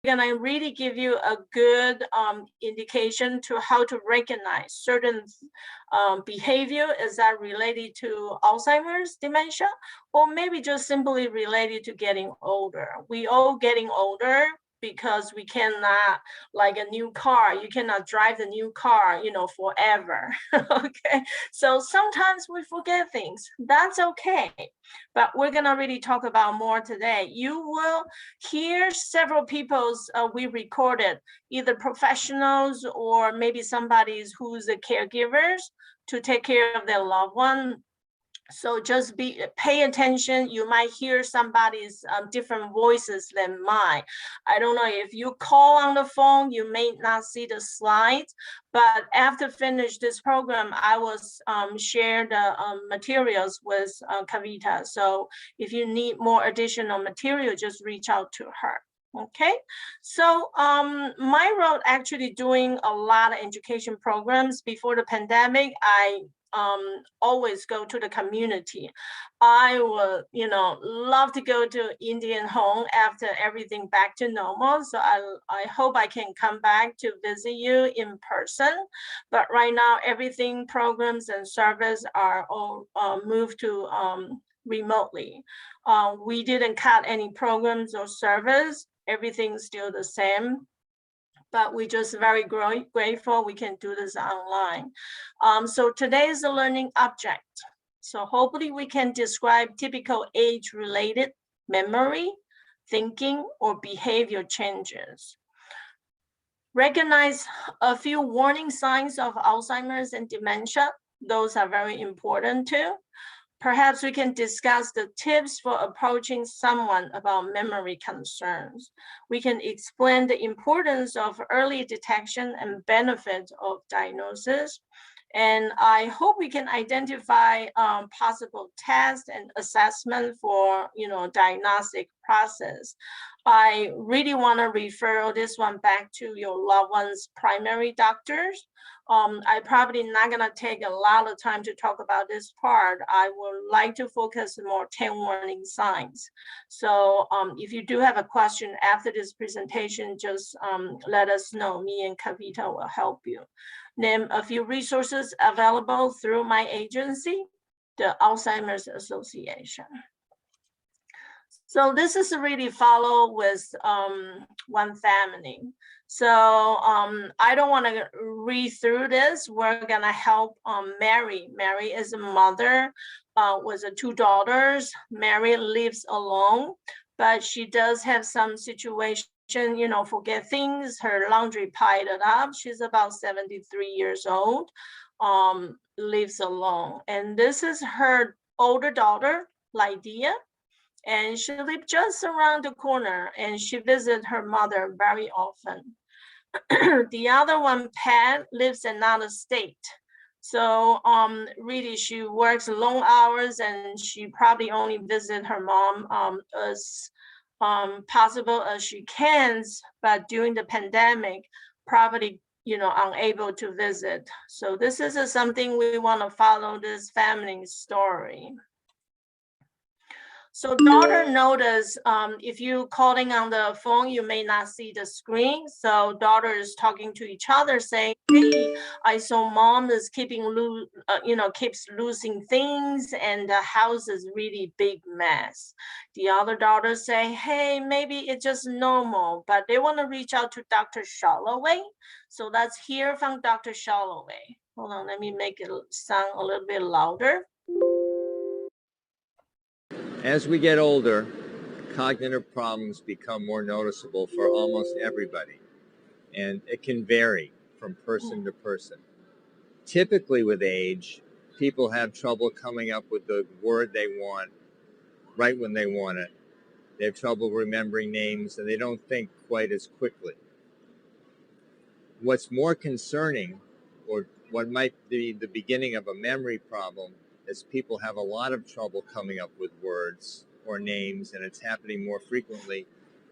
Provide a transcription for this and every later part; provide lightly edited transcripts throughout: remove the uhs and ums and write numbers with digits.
gonna really give you a good indication to how to recognize certain behavior. Is that related to Alzheimer's dementia, or maybe just simply related to getting older? We all getting older because we cannot, like a new car, you cannot drive the new car, forever. Okay, so sometimes we forget things. That's okay, but we're gonna really talk about more today. You will hear several people's we recorded, either professionals or maybe somebody's who's the caregivers to take care of their loved one. So just pay attention. You might hear somebody's different voices than mine. I don't know if you call on the phone, you may not see the slides, but after finish this program, I will share the materials with Kavita. So if you need more additional material, just reach out to her. Okay, so my role actually doing a lot of education programs. Before the pandemic, I always go to the community. I would, love to go to Indian home after everything back to normal. So I hope I can come back to visit you in person. But right now, everything programs and service are all moved to remotely. We didn't cut any programs or service. Everything's still the same, but we're just very grateful we can do this online. So today is the learning object. So hopefully we can describe typical age-related memory, thinking, or behavior changes. Recognize a few warning signs of Alzheimer's and dementia. Those are very important too. Perhaps we can discuss the tips for approaching someone about memory concerns. We can explain the importance of early detection and benefits of diagnosis. And I hope we can identify possible tests and assessment for, diagnostic process. I really want to refer this one back to your loved one's primary doctors. I probably not gonna take a lot of time to talk about this part. I would like to focus more 10 warning signs. So if you do have a question after this presentation, just let us know. Me and Kavita will help you. Name a few resources available through my agency, the Alzheimer's Association. So this is really follow with one family. So I don't want to read through this. We're gonna help Mary. Mary is a mother with 2 daughters. Mary lives alone, but she does have some situation, forget things. Her laundry piled up. She's about 73 years old, lives alone. And this is her older daughter, Lydia. And she lived just around the corner, and she visits her mother very often. The other one, Pat, lives in another state. So really she works long hours, and she probably only visits her mom as possible as she can, but during the pandemic, probably unable to visit. So this is something we want to follow this family's story. So daughter notice, if you calling on the phone, you may not see the screen. So daughter is talking to each other saying, hey, I saw mom is keeps losing things, and the house is really big mess. The other daughter say, hey, maybe it's just normal, but they want to reach out to Dr. Shalloway. So let's hear from Dr. Shalloway. Hold on, let me make it sound a little bit louder. As we get older, cognitive problems become more noticeable for almost everybody, and it can vary from person to person. Typically with age, people have trouble coming up with the word they want right when they want it. They have trouble remembering names, and they don't think quite as quickly. What's more concerning, or what might be the beginning of a memory problem, is people have a lot of trouble coming up with words or names, and it's happening more frequently,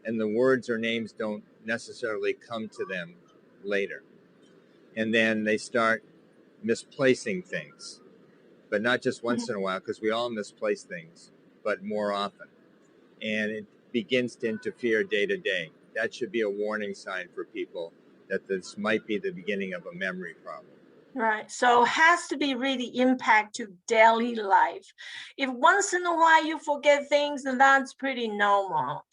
and the words or names don't necessarily come to them later. And then they start misplacing things, but not just once in a while, because we all misplace things, but more often. And it begins to interfere day to day. that should be a warning sign for people that this might be the beginning of a memory problem. Right. So has to be really impact to daily life. If once in a while you forget things, then that's pretty normal.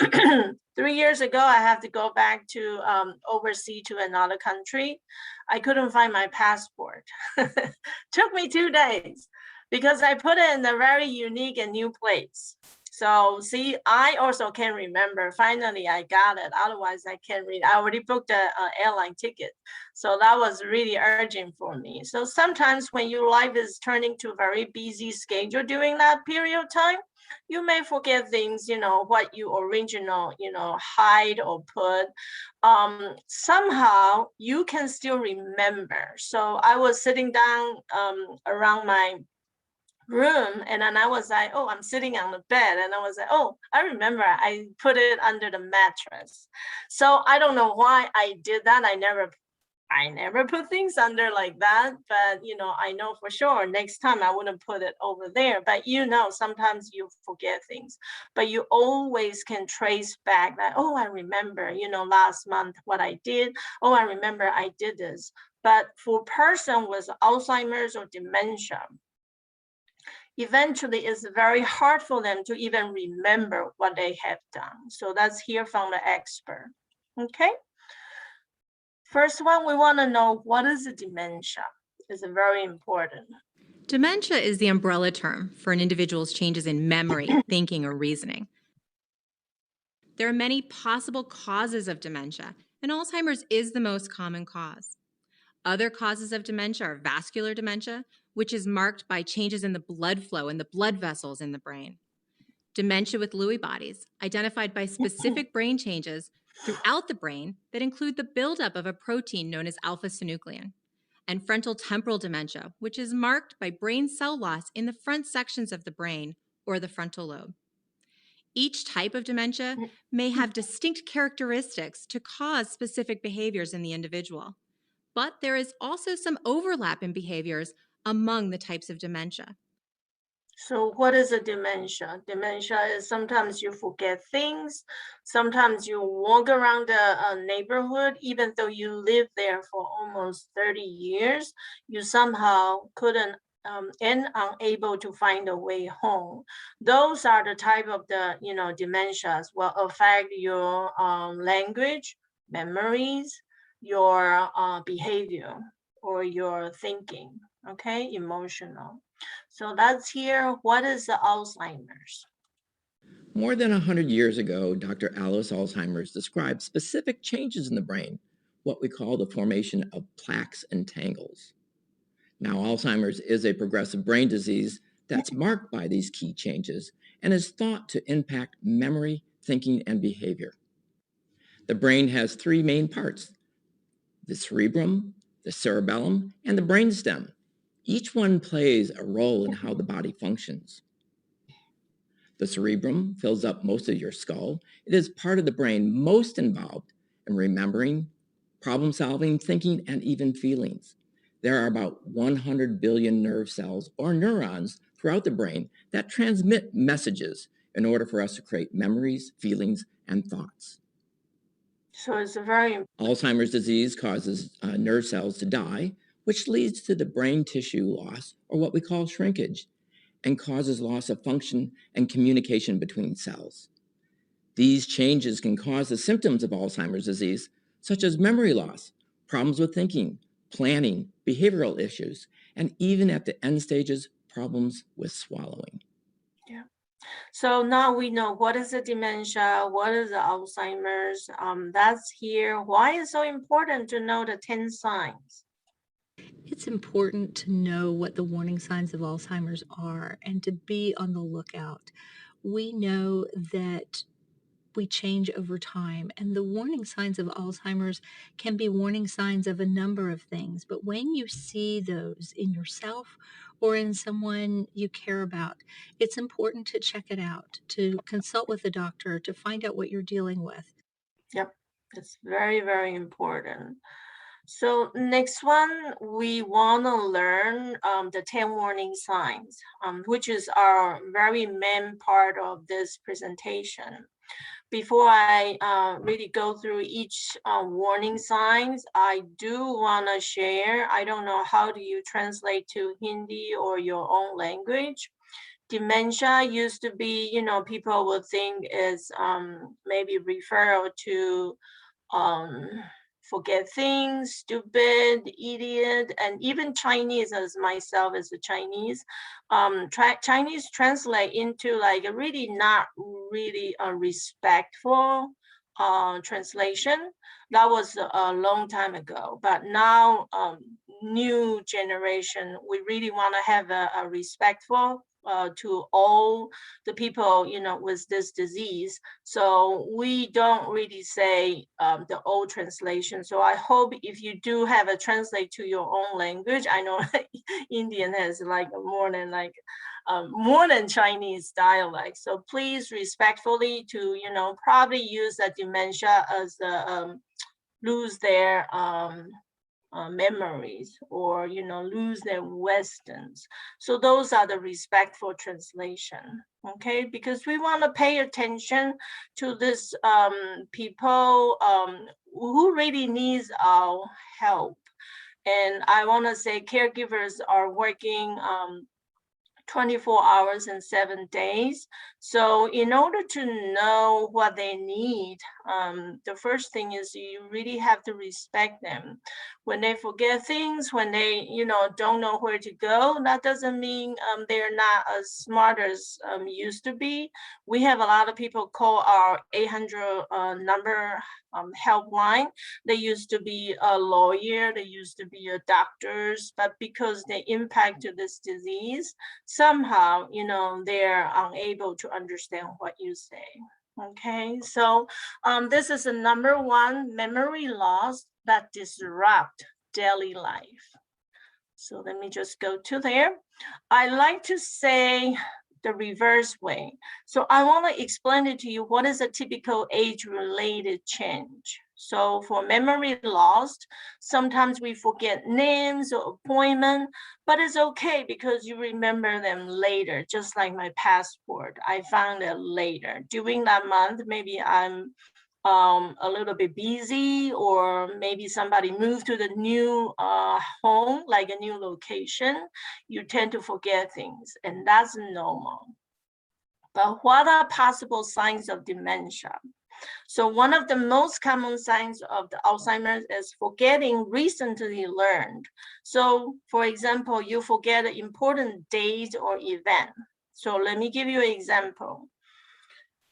3 years ago, I have to go back to overseas to another country. I couldn't find my passport. Took me 2 days because I put it in a very unique and new place. So see, I also can remember. Finally, I got it. Otherwise, I can't read. I already booked a airline ticket. So that was really urgent for me. So sometimes when your life is turning to a very busy schedule during that period of time, you may forget things, what you original, hide or put. Somehow you can still remember. So I was sitting down around my room, and then I was like, oh, I'm sitting on the bed, and I was like, oh, I remember I put it under the mattress. So I don't know why I did that. I never put things under like that, but I know for sure next time I wouldn't put it over there. But sometimes you forget things, but you always can trace back that, oh, I remember, last month what I did. Oh, I remember I did this. But for a person with Alzheimer's or dementia, eventually it's very hard for them to even remember what they have done. So let's hear from the expert. Okay. First one, we want to know what is a dementia. It's very important. Dementia is the umbrella term for an individual's changes in memory, thinking, or reasoning. There are many possible causes of dementia, and Alzheimer's is the most common cause. Other causes of dementia are vascular dementia, which is marked by changes in the blood flow in the blood vessels in the brain. Dementia with Lewy bodies, identified by specific brain changes throughout the brain that include the buildup of a protein known as alpha-synuclein. And frontal temporal dementia, which is marked by brain cell loss in the front sections of the brain or the frontal lobe. Each type of dementia may have distinct characteristics to cause specific behaviors in the individual. But there is also some overlap in behaviors among the types of dementia. So what is a dementia? Dementia is sometimes you forget things. Sometimes you walk around the neighborhood, even though you live there for almost 30 years, you somehow couldn't and unable to find a way home. Those are the type of the dementias will affect your language, memories, your behavior, or your thinking. Okay, emotional. So let's hear what is the Alzheimer's. More than 100 years ago, Dr. Alice Alzheimer's described specific changes in the brain, what we call the formation of plaques and tangles. Now, Alzheimer's is a progressive brain disease that's marked by these key changes and is thought to impact memory, thinking, and behavior. The brain has three main parts: the cerebrum, the cerebellum, and the brainstem. Each one plays a role in how the body functions. The cerebrum fills up most of your skull. It is part of the brain most involved in remembering, problem solving, thinking, and even feelings. There are about 100 billion nerve cells or neurons throughout the brain that transmit messages in order for us to create memories, feelings, and thoughts. So it's a very Alzheimer's disease causes nerve cells to die, which leads to the brain tissue loss, or what we call shrinkage, and causes loss of function and communication between cells. These changes can cause the symptoms of Alzheimer's disease, such as memory loss, problems with thinking, planning, behavioral issues, and even at the end stages, problems with swallowing. yeah. So now we know what is the dementia, what is the Alzheimer's. That's here. Why is it so important to know the 10 signs? It's important to know what the warning signs of Alzheimer's are and to be on the lookout. We know that we change over time, and the warning signs of Alzheimer's can be warning signs of a number of things. But when you see those in yourself or in someone you care about, it's important to check it out, to consult with a doctor, to find out what you're dealing with. Yep, it's very, very important. So next one, we want to learn the 10 warning signs, which is our very main part of this presentation. before I really go through each warning signs, I do want to share, I don't know, how do you translate to Hindi or your own language? Dementia used to be, you know, people would think is maybe referral to forget things, stupid, idiot, and even Chinese, as myself as a Chinese, Chinese translate into like a really not really a respectful translation. That was a long time ago, but now new generation, we really want to have a respectful to all the people, you know, with this disease. So we don't really say the old translation. So I hope if you do have a translate to your own language, I know Indian has like more than Chinese dialect. So please respectfully to, you know, probably use that dementia as the lose their memories, or, you know, lose their wisdoms. So those are the respectful translation, okay? Because we want to pay attention to this people who really needs our help. And I want to say caregivers are working 24 hours and 7 days. So in order to know what they need, the first thing is you really have to respect them. When they forget things, when they, you know, don't know where to go, that doesn't mean they're not as smart as used to be. We have a lot of people call our 800 number helpline. They used to be a lawyer, they used to be a doctors, but because they impacted this disease, somehow, you know, they're unable to understand what you say. Okay, so this is a number one, memory loss that disrupt daily life. So let me just go to there. I like to say the reverse way. So I want to explain it to you, what is a typical age-related change. So for memory lost, sometimes we forget names or appointment, but it's okay because you remember them later, just like my passport. I found it later. During that month, maybe I'm a little bit busy, or maybe somebody moved to the new home, like a new location, you tend to forget things, and that's normal. But what are possible signs of dementia? So one of the most common signs of the Alzheimer's is forgetting recently learned. So for example, you forget an important date or event. So let me give you an example.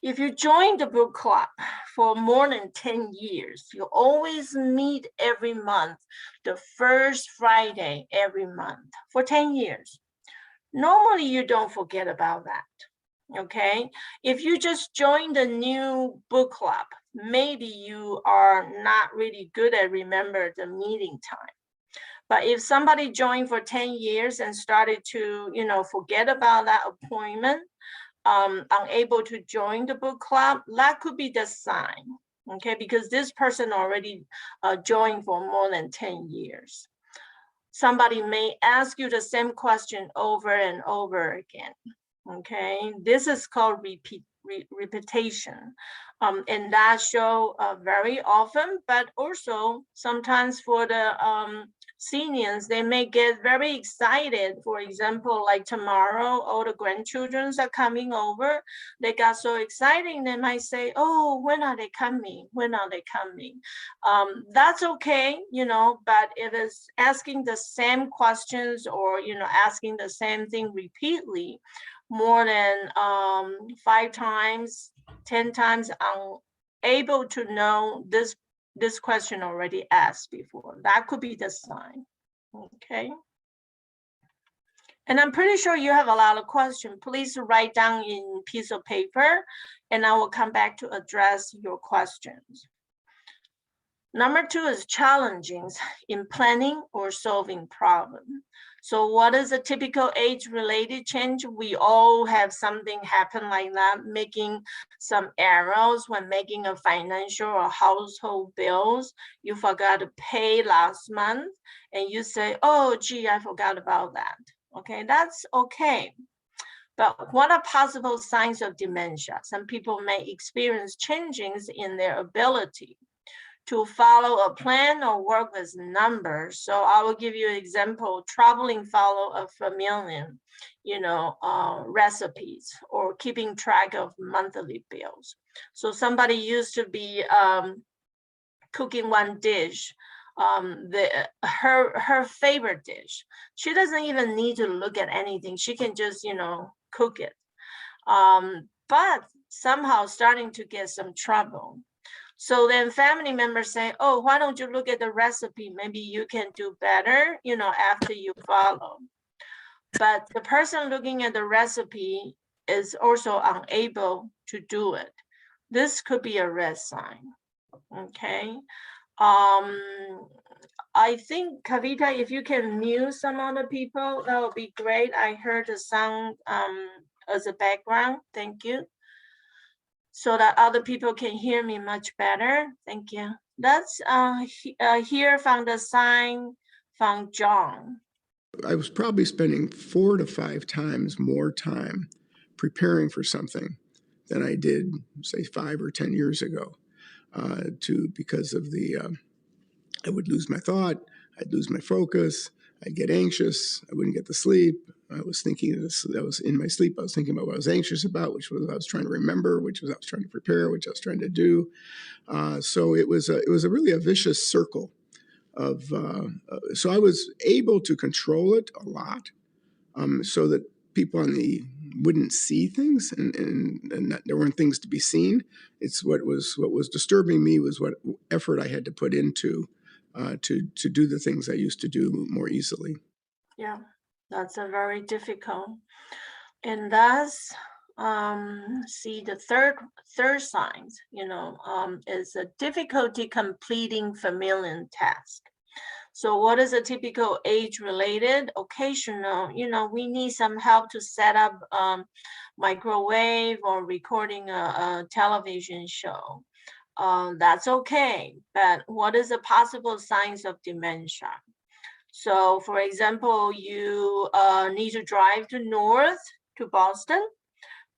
If you join the book club for more than 10 years, you always meet every month, the first Friday every month for 10 years. Normally, you don't forget about that, okay? If you just joined a new book club, maybe you are not really good at remember the meeting time. But if somebody joined for 10 years and started to, you know, forget about that appointment, unable to join the book club, that could be the sign, okay? Because this person already joined for more than 10 years. Somebody may ask you the same question over and over again, okay? This is called repetition. And that show very often, but also sometimes for the seniors, they may get very excited. For example, like tomorrow, all the grandchildren are coming over. They got so exciting, they might say, oh, when are they coming? When are they coming? That's okay, you know, but if it's asking the same questions, or, you know, asking the same thing repeatedly, more than 5 times, 10 times, unable to know this question already asked before. That could be the sign, okay? And I'm pretty sure you have a lot of questions. Please write down in piece of paper, and I will come back to address your questions. Number 2 is challenging in planning or solving problems. So what is a typical age-related change? We all have something happen like that, making some errors when making a financial or household bills. You forgot to pay last month, and you say, oh, gee, I forgot about that. Okay, that's okay. But what are possible signs of dementia? Some people may experience changes in their ability to follow a plan or work with numbers. So I will give you an example, troubling follow a familiar, recipes or keeping track of monthly bills. So somebody used to be cooking one dish, her favorite dish. She doesn't even need to look at anything. She can just, cook it. But somehow starting to get some trouble. So then family members say, oh, why don't you look at the recipe? Maybe you can do better, after you follow. But the person looking at the recipe is also unable to do it. This could be a red sign, okay? I think, Kavita, if you can mute some other people, that would be great. I heard the sound as a background. Thank you. So that other people can hear me much better. Thank you. Let's hear from the sign from John. I was probably spending 4 to 5 times more time preparing for something than I did, say, 5 or 10 years ago. Because of I would lose my thought, I'd lose my focus, I'd get anxious, I wouldn't get to sleep. I was thinking this, I was in my sleep, I was thinking about what I was anxious about, which was I was trying to remember, which was I was trying to prepare, which I was trying to do. So it was really a vicious circle of, so I was able to control it a lot, so that people wouldn't see things and there weren't things to be seen. It's what was disturbing me was what effort I had to put into to do the things I used to do more easily. Yeah, that's a very difficult. And thus, see the third signs, is a difficulty completing familiar task. So what is a typical age-related? Occasional, we need some help to set up microwave or recording a television show. That's okay, but what is the possible signs of dementia? So for example, you need to drive to Boston,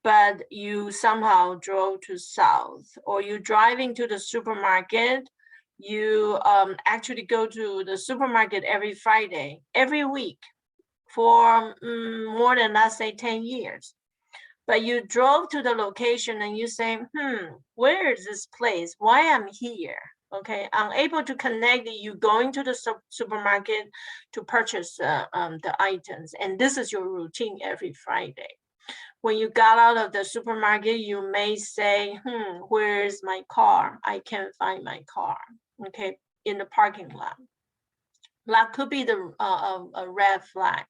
but you somehow drove to south, or you're driving to the supermarket. You actually go to the supermarket every Friday, every week for more than, let's say, 10 years. But you drove to the location and you say, where is this place? Why am here? Okay, unable to connect you going to the supermarket to purchase the items. And this is your routine every Friday. When you got out of the supermarket, you may say, where's my car? I can't find my car, okay, in the parking lot. That could be a red flag.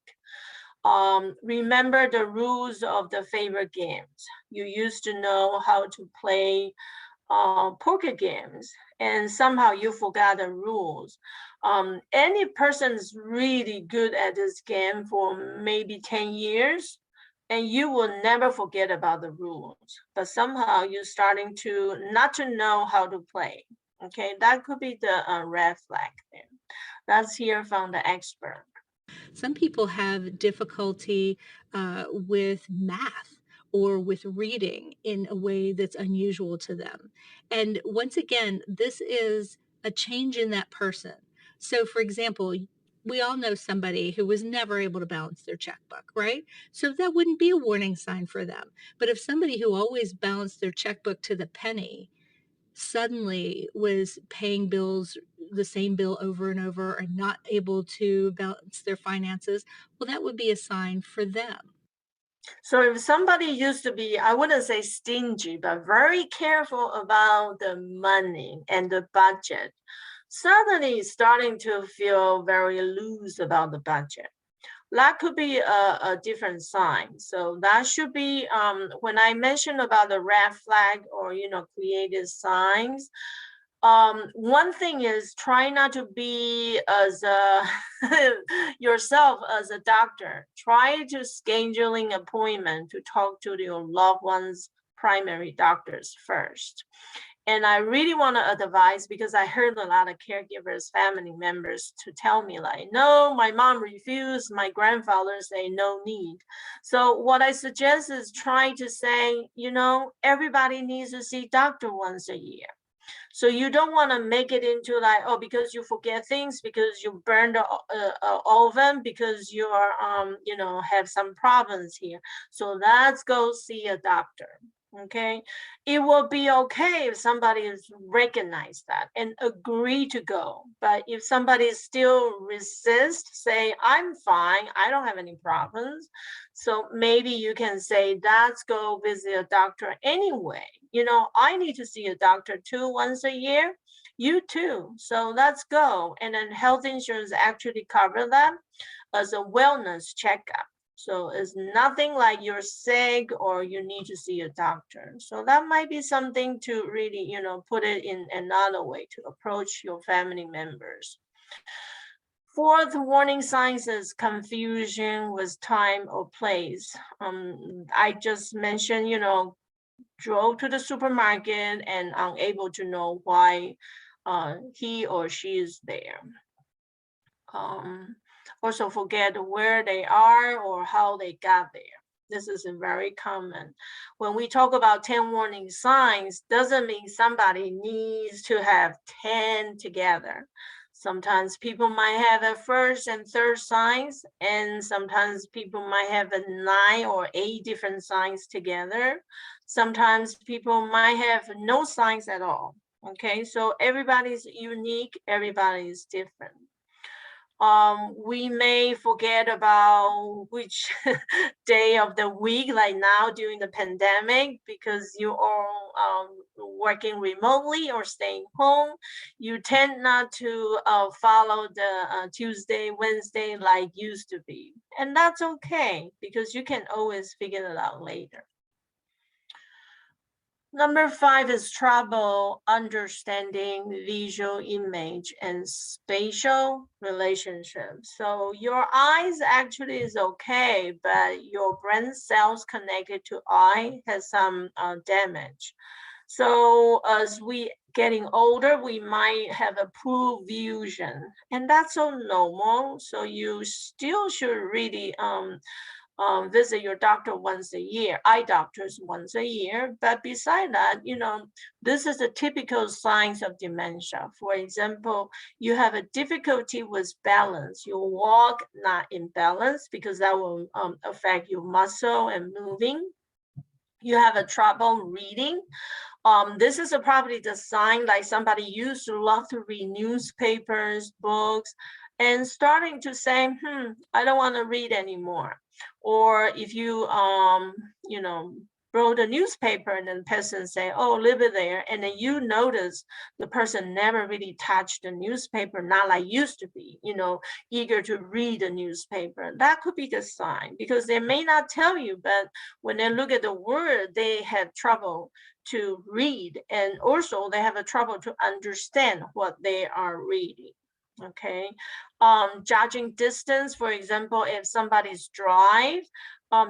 Remember the rules of the favorite games. You used to know how to play poker games, and somehow you forgot the rules. Any person's really good at this game for maybe 10 years, and you will never forget about the rules, but somehow you're starting to not to know how to play. Okay, that could be the red flag there. Let's hear from the expert. Some people have difficulty with math or with reading in a way that's unusual to them. And once again, this is a change in that person. So, for example, we all know somebody who was never able to balance their checkbook, right? So that wouldn't be a warning sign for them. But if somebody who always balanced their checkbook to the penny suddenly was paying bills, the same bill over and over, and not able to balance their finances, well, that would be a sign for them. So if somebody used to be, I wouldn't say stingy, but very careful about the money and the budget, suddenly starting to feel very loose about the budget. That could be a different sign. So that should be, when I mentioned about the red flag or, creative signs, one thing is try not to be as yourself as a doctor. Try to scheduling appointment to talk to your loved ones' primary doctors first. And I really want to advise, because I heard a lot of caregivers, family members to tell me like, no, my mom refused, my grandfather say no need. So what I suggest is try to say, everybody needs to see doctor once a year. So you don't want to make it into like, oh, because you forget things, because you burned the oven, because you are, have some problems here. So let's go see a doctor. Okay, it will be okay if somebody is recognize that and agree to go. But if somebody still resist, say, I'm fine, I don't have any problems. So maybe you can say, let's go visit a doctor anyway. I need to see a doctor too once a year. You too. So let's go. And then health insurance actually cover that as a wellness checkup. So it's nothing like you're sick or you need to see a doctor. So that might be something to really, put it in another way to approach your family members. Fourth warning signs is confusion with time or place. I just mentioned, drove to the supermarket and unable to know why he or she is there. Also forget where they are or how they got there. This is very common. When we talk about 10 warning signs, doesn't mean somebody needs to have 10 together. Sometimes people might have a first and third signs, and sometimes people might have a 9 or 8 different signs together. Sometimes people might have no signs at all. Okay, so everybody's unique, everybody's different. We may forget about which day of the week, like now during the pandemic, because you are working remotely or staying home. You tend not to follow the Tuesday, Wednesday like used to be. And that's okay, because you can always figure it out later. Number 5 is trouble understanding visual image and spatial relationships. So your eyes actually is okay, but your brain cells connected to eye has some damage. So as we getting older, we might have a poor vision, and that's so normal. So you still should really visit your doctor once a year, eye doctors once a year. But beside that, this is a typical signs of dementia. For example, you have a difficulty with balance. You walk not in balance because that will affect your muscle and moving. You have a trouble reading. This is probably the sign like somebody used to love to read newspapers, books, and starting to say, I don't want to read anymore. Or if you, wrote a newspaper and then the person say, oh, leave it there. And then you notice the person never really touched the newspaper, not like used to be, eager to read the newspaper. That could be the sign, because they may not tell you, but when they look at the word, they have trouble to read, and also they have a trouble to understand what they are reading. Okay, judging distance, for example, if somebody's drive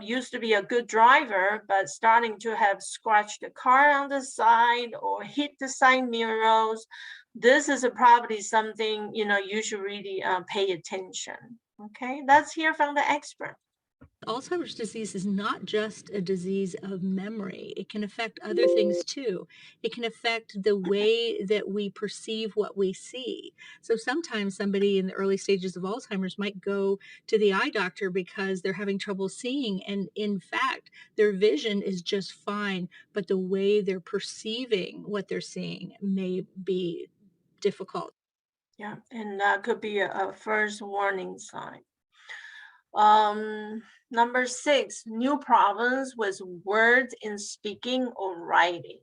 used to be a good driver, but starting to have scratched the car on the side or hit the side mirrors, this is probably something you should really pay attention. Okay, let's hear from the expert. Alzheimer's disease is not just a disease of memory. It can affect other things too. It can affect the way that we perceive what we see. So sometimes somebody in the early stages of Alzheimer's might go to the eye doctor because they're having trouble seeing. And in fact, their vision is just fine, but the way they're perceiving what they're seeing may be difficult. Yeah, and that could be a first warning sign. Number 6, new problems with words in speaking or writing.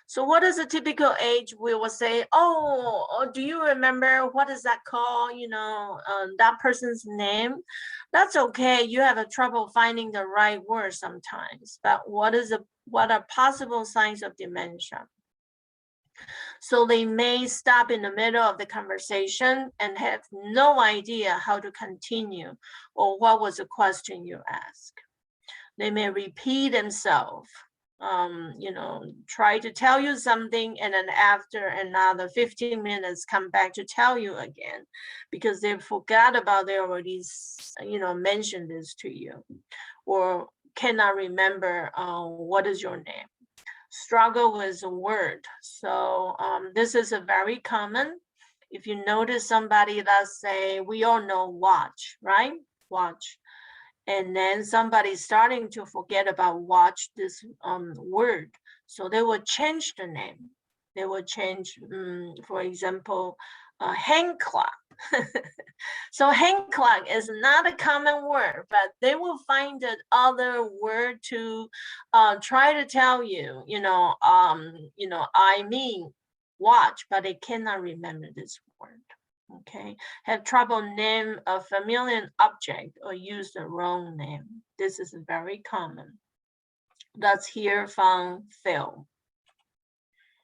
So what is a typical age? We will say, oh, do you remember what is that called? That person's name. That's okay. You have a trouble finding the right word sometimes. But what are possible signs of dementia? So they may stop in the middle of the conversation and have no idea how to continue or what was the question you asked. They may repeat themselves. try to tell you something, and then after another 15 minutes come back to tell you again, because they forgot about they already, mentioned this to you, or cannot remember what is your name. Struggle with a word. So this is a very common. If you notice somebody that say, we all know watch, right? Watch. And then somebody's starting to forget about watch, this word. So they will change the name. They will change, for example, hand clock. So hand clock is not a common word, but they will find other word to try to tell you, I mean watch, but they cannot remember this word. Okay, have trouble name a familiar object or use the wrong name. This is very common. Let's hear from Phil.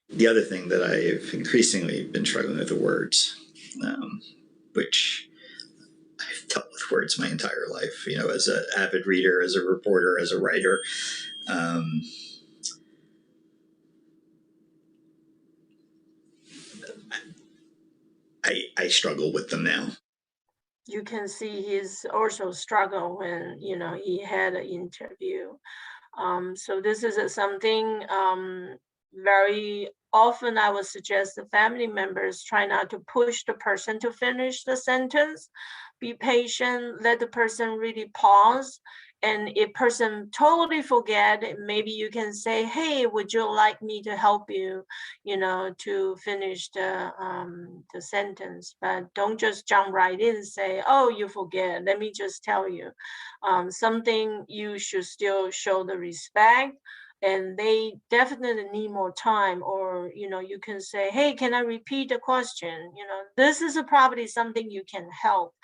The other thing that I've increasingly been struggling with are words, which I've dealt with words my entire life, as an avid reader, as a reporter, as a writer. I struggle with them now. You can see he's also struggle when, he had an interview. So this is something very often I would suggest the family members try not to push the person to finish the sentence. Be patient, let the person really pause. And if person totally forget, maybe you can say, hey, would you like me to help you, to finish the sentence? But don't just jump right in and say, oh, you forget. Let me just tell you. Something you should still show the respect, and they definitely need more time. Or you can say, hey, can I repeat the question? This is probably something you can help,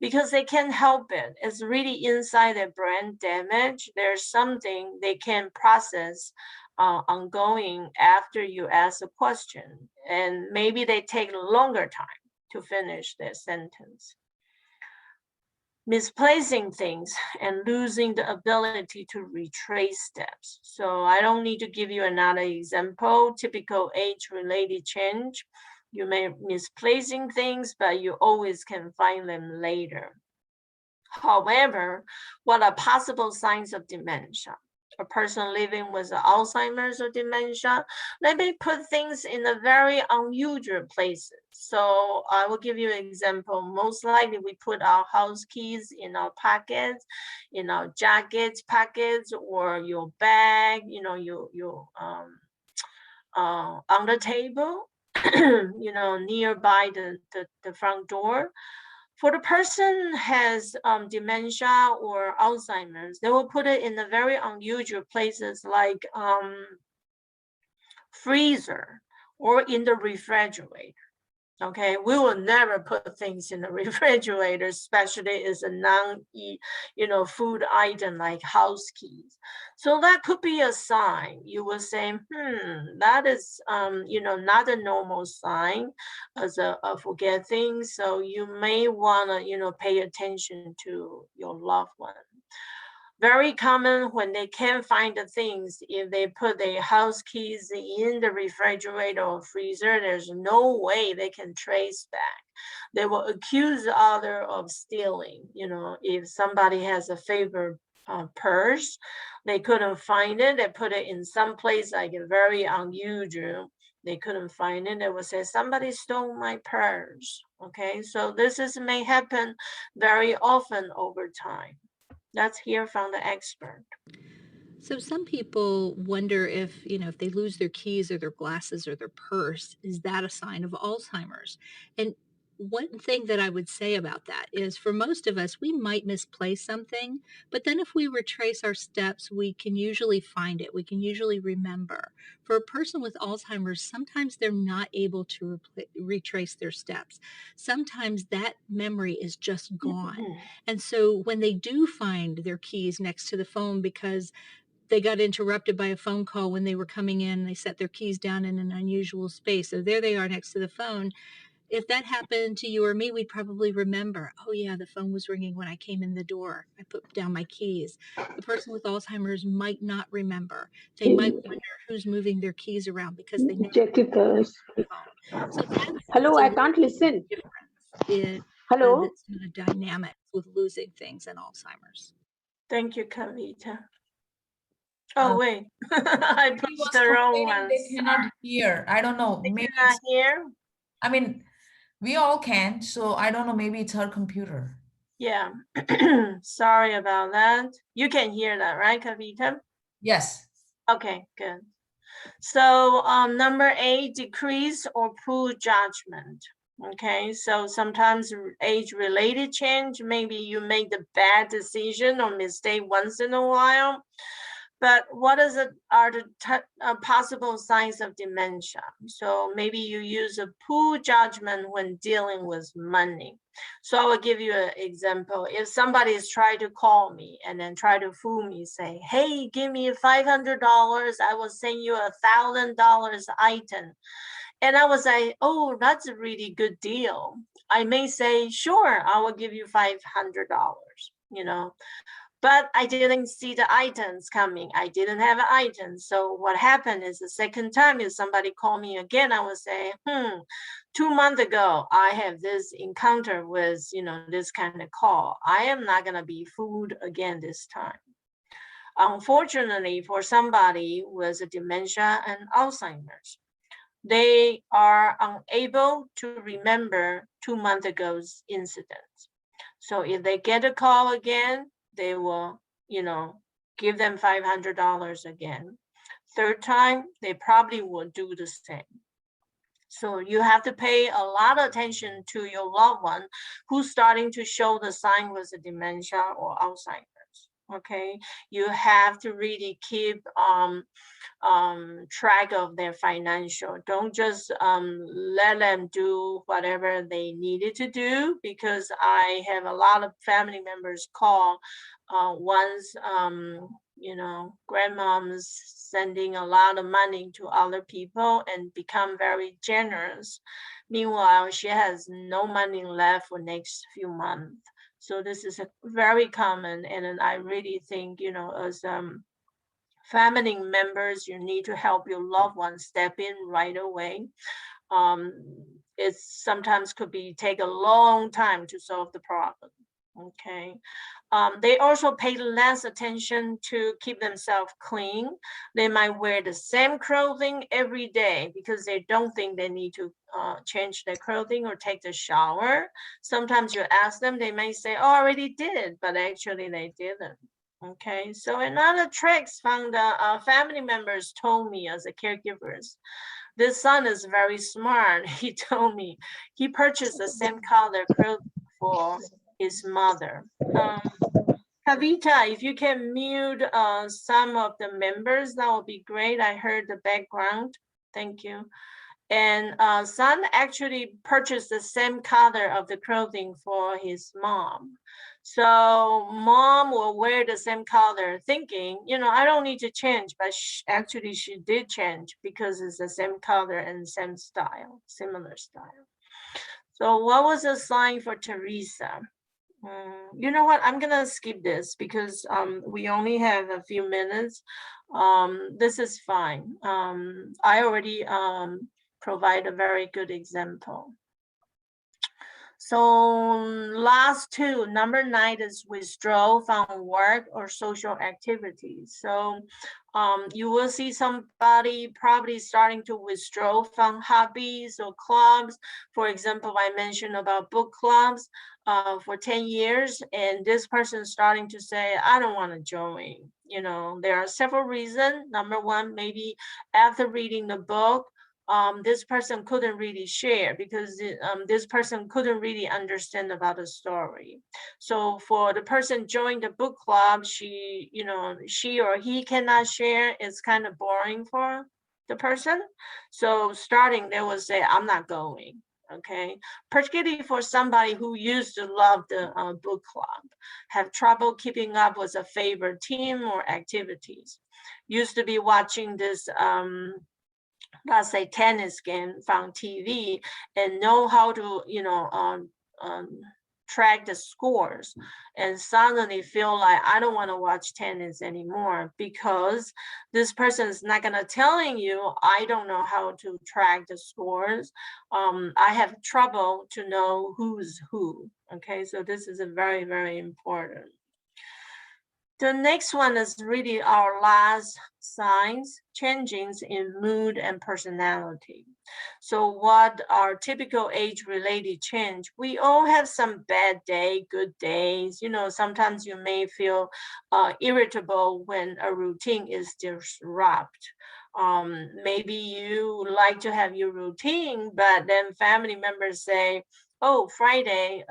because they can't help it. It's really inside their brain damage. There's something they can process ongoing after you ask a question, and maybe they take longer time to finish their sentence. Misplacing things and losing the ability to retrace steps. So I don't need to give you another example. Typical age-related change. You may misplacing things, but you always can find them later. However, what are possible signs of dementia? A person living with Alzheimer's or dementia, they may put things in a very unusual places. So I will give you an example. Most likely we put our house keys in our pockets, in our jackets pockets, or your bag, on the table, nearby the front door. For the person has dementia or Alzheimer's, they will put it in a very unusual places like freezer or in the refrigerator. Okay, we will never put things in the refrigerator, especially as a food item like house keys. So that could be a sign. You will say, that is, not a normal sign as a forget things. So you may want to, pay attention to your loved one. Very common when they can't find the things, if they put their house keys in the refrigerator or freezer, there's no way they can trace back. They will accuse the other of stealing. If somebody has a favorite purse, they couldn't find it, they put it in some place like a very unusual, they couldn't find it, they will say somebody stole my purse. Okay, so this may happen very often over time. Let's hear from the expert. So some people wonder if, if they lose their keys or their glasses or their purse, is that a sign of Alzheimer's? And one thing that I would say about that is for most of us, we might misplace something, but then if we retrace our steps, we can usually find it. We can usually remember. For a person with Alzheimer's, sometimes they're not able to retrace their steps. Sometimes that memory is just gone. And so when they do find their keys next to the phone because they got interrupted by a phone call when they were coming in, they set their keys down in an unusual space. So there they are next to the phone. if that happened to you or me, we'd probably remember, oh yeah, the phone was ringing when I came in the door. I put down my keys. The person with Alzheimer's might not remember. They might wonder who's moving their keys around because they never Check it first. the phone. So Hello, that's a I little can't listen. difference in Hello. the dynamics with losing things in Alzheimer's. Thank you, Kavita. Oh, wait, I He pushed was the wrong complaining ones. they cannot hear. I don't know. They Maybe cannot it's, hear? I mean, we all can, so I don't know. Maybe it's her computer. Yeah, sorry about that. You can hear that, right, Kavita? Yes. Okay, good. So number 8, decrease or poor judgment. Okay, so sometimes age-related change, maybe you make the bad decision or mistake once in a while. But what is it are the possible signs of dementia? So maybe you use a poor judgment when dealing with money. So I will give you an example. If somebody is trying to call me and then try to fool me, say, hey, give me $500, I will send you $1,000 item. And I was like, oh, that's a really good deal. I may say, sure, I will give you $500, you know. But I didn't see the items coming. I didn't have items. So what happened is the second time if somebody called me again, I would say, 2 months ago, I have this encounter with, this kind of call. I am not gonna be fooled again this time. Unfortunately, for somebody with a dementia and Alzheimer's, they are unable to remember 2 months ago's incident. So if they get a call again, they will, give them $500 again. Third time, they probably will do the same. So you have to pay a lot of attention to your loved one who's starting to show the sign with the dementia or Alzheimer's. Okay, you have to really keep track of their financial. Don't just let them do whatever they needed to do, because I have a lot of family members call once, grandmoms sending a lot of money to other people and become very generous. Meanwhile, she has no money left for next few months. So this is a very common, and I really think, as family members, you need to help your loved ones step in right away. It sometimes could take a long time to solve the problem. Okay. They also pay less attention to keep themselves clean. They might wear the same clothing every day because they don't think they need to change their clothing or take the shower. Sometimes you ask them, they may say, oh, I already did, but actually they didn't. Okay, so another tricks from the family members told me as a caregivers, this son is very smart. He told me he purchased the same color clothing for his mother. Kavita, if you can mute some of the members, that would be great. I heard the background. Thank you. And son actually purchased the same color of the clothing for his mom. So mom will wear the same color thinking, I don't need to change, but actually she did change because it's the same color and same style, similar style. So what was the sign for Teresa? You know what? I'm gonna skip this because we only have a few minutes. This is fine. I already provide a very good example. So last two, number 9 is withdraw from work or social activities. So you will see somebody probably starting to withdraw from hobbies or clubs. For example, I mentioned about book clubs for 10 years, and this person is starting to say, I don't want to join. There are several reasons. Number one, maybe after reading the book, this person couldn't really share because this person couldn't really understand about the story. So for the person joining the book club, she or he cannot share. It's kind of boring for the person. So starting, they will say, I'm not going. Okay, particularly for somebody who used to love the book club, have trouble keeping up with a favorite team or activities, used to be watching this let's say tennis game from TV and know how to, track the scores, and suddenly feel like I don't want to watch tennis anymore because this person is not gonna telling you I don't know how to track the scores. I have trouble to know who's who. Okay, so this is a very, very important. The next one is really our last signs, changes in mood and personality. So what are typical age-related change? We all have some bad day, good days. Sometimes you may feel irritable when a routine is disrupted. Maybe you like to have your routine, but then family members say, oh, Friday,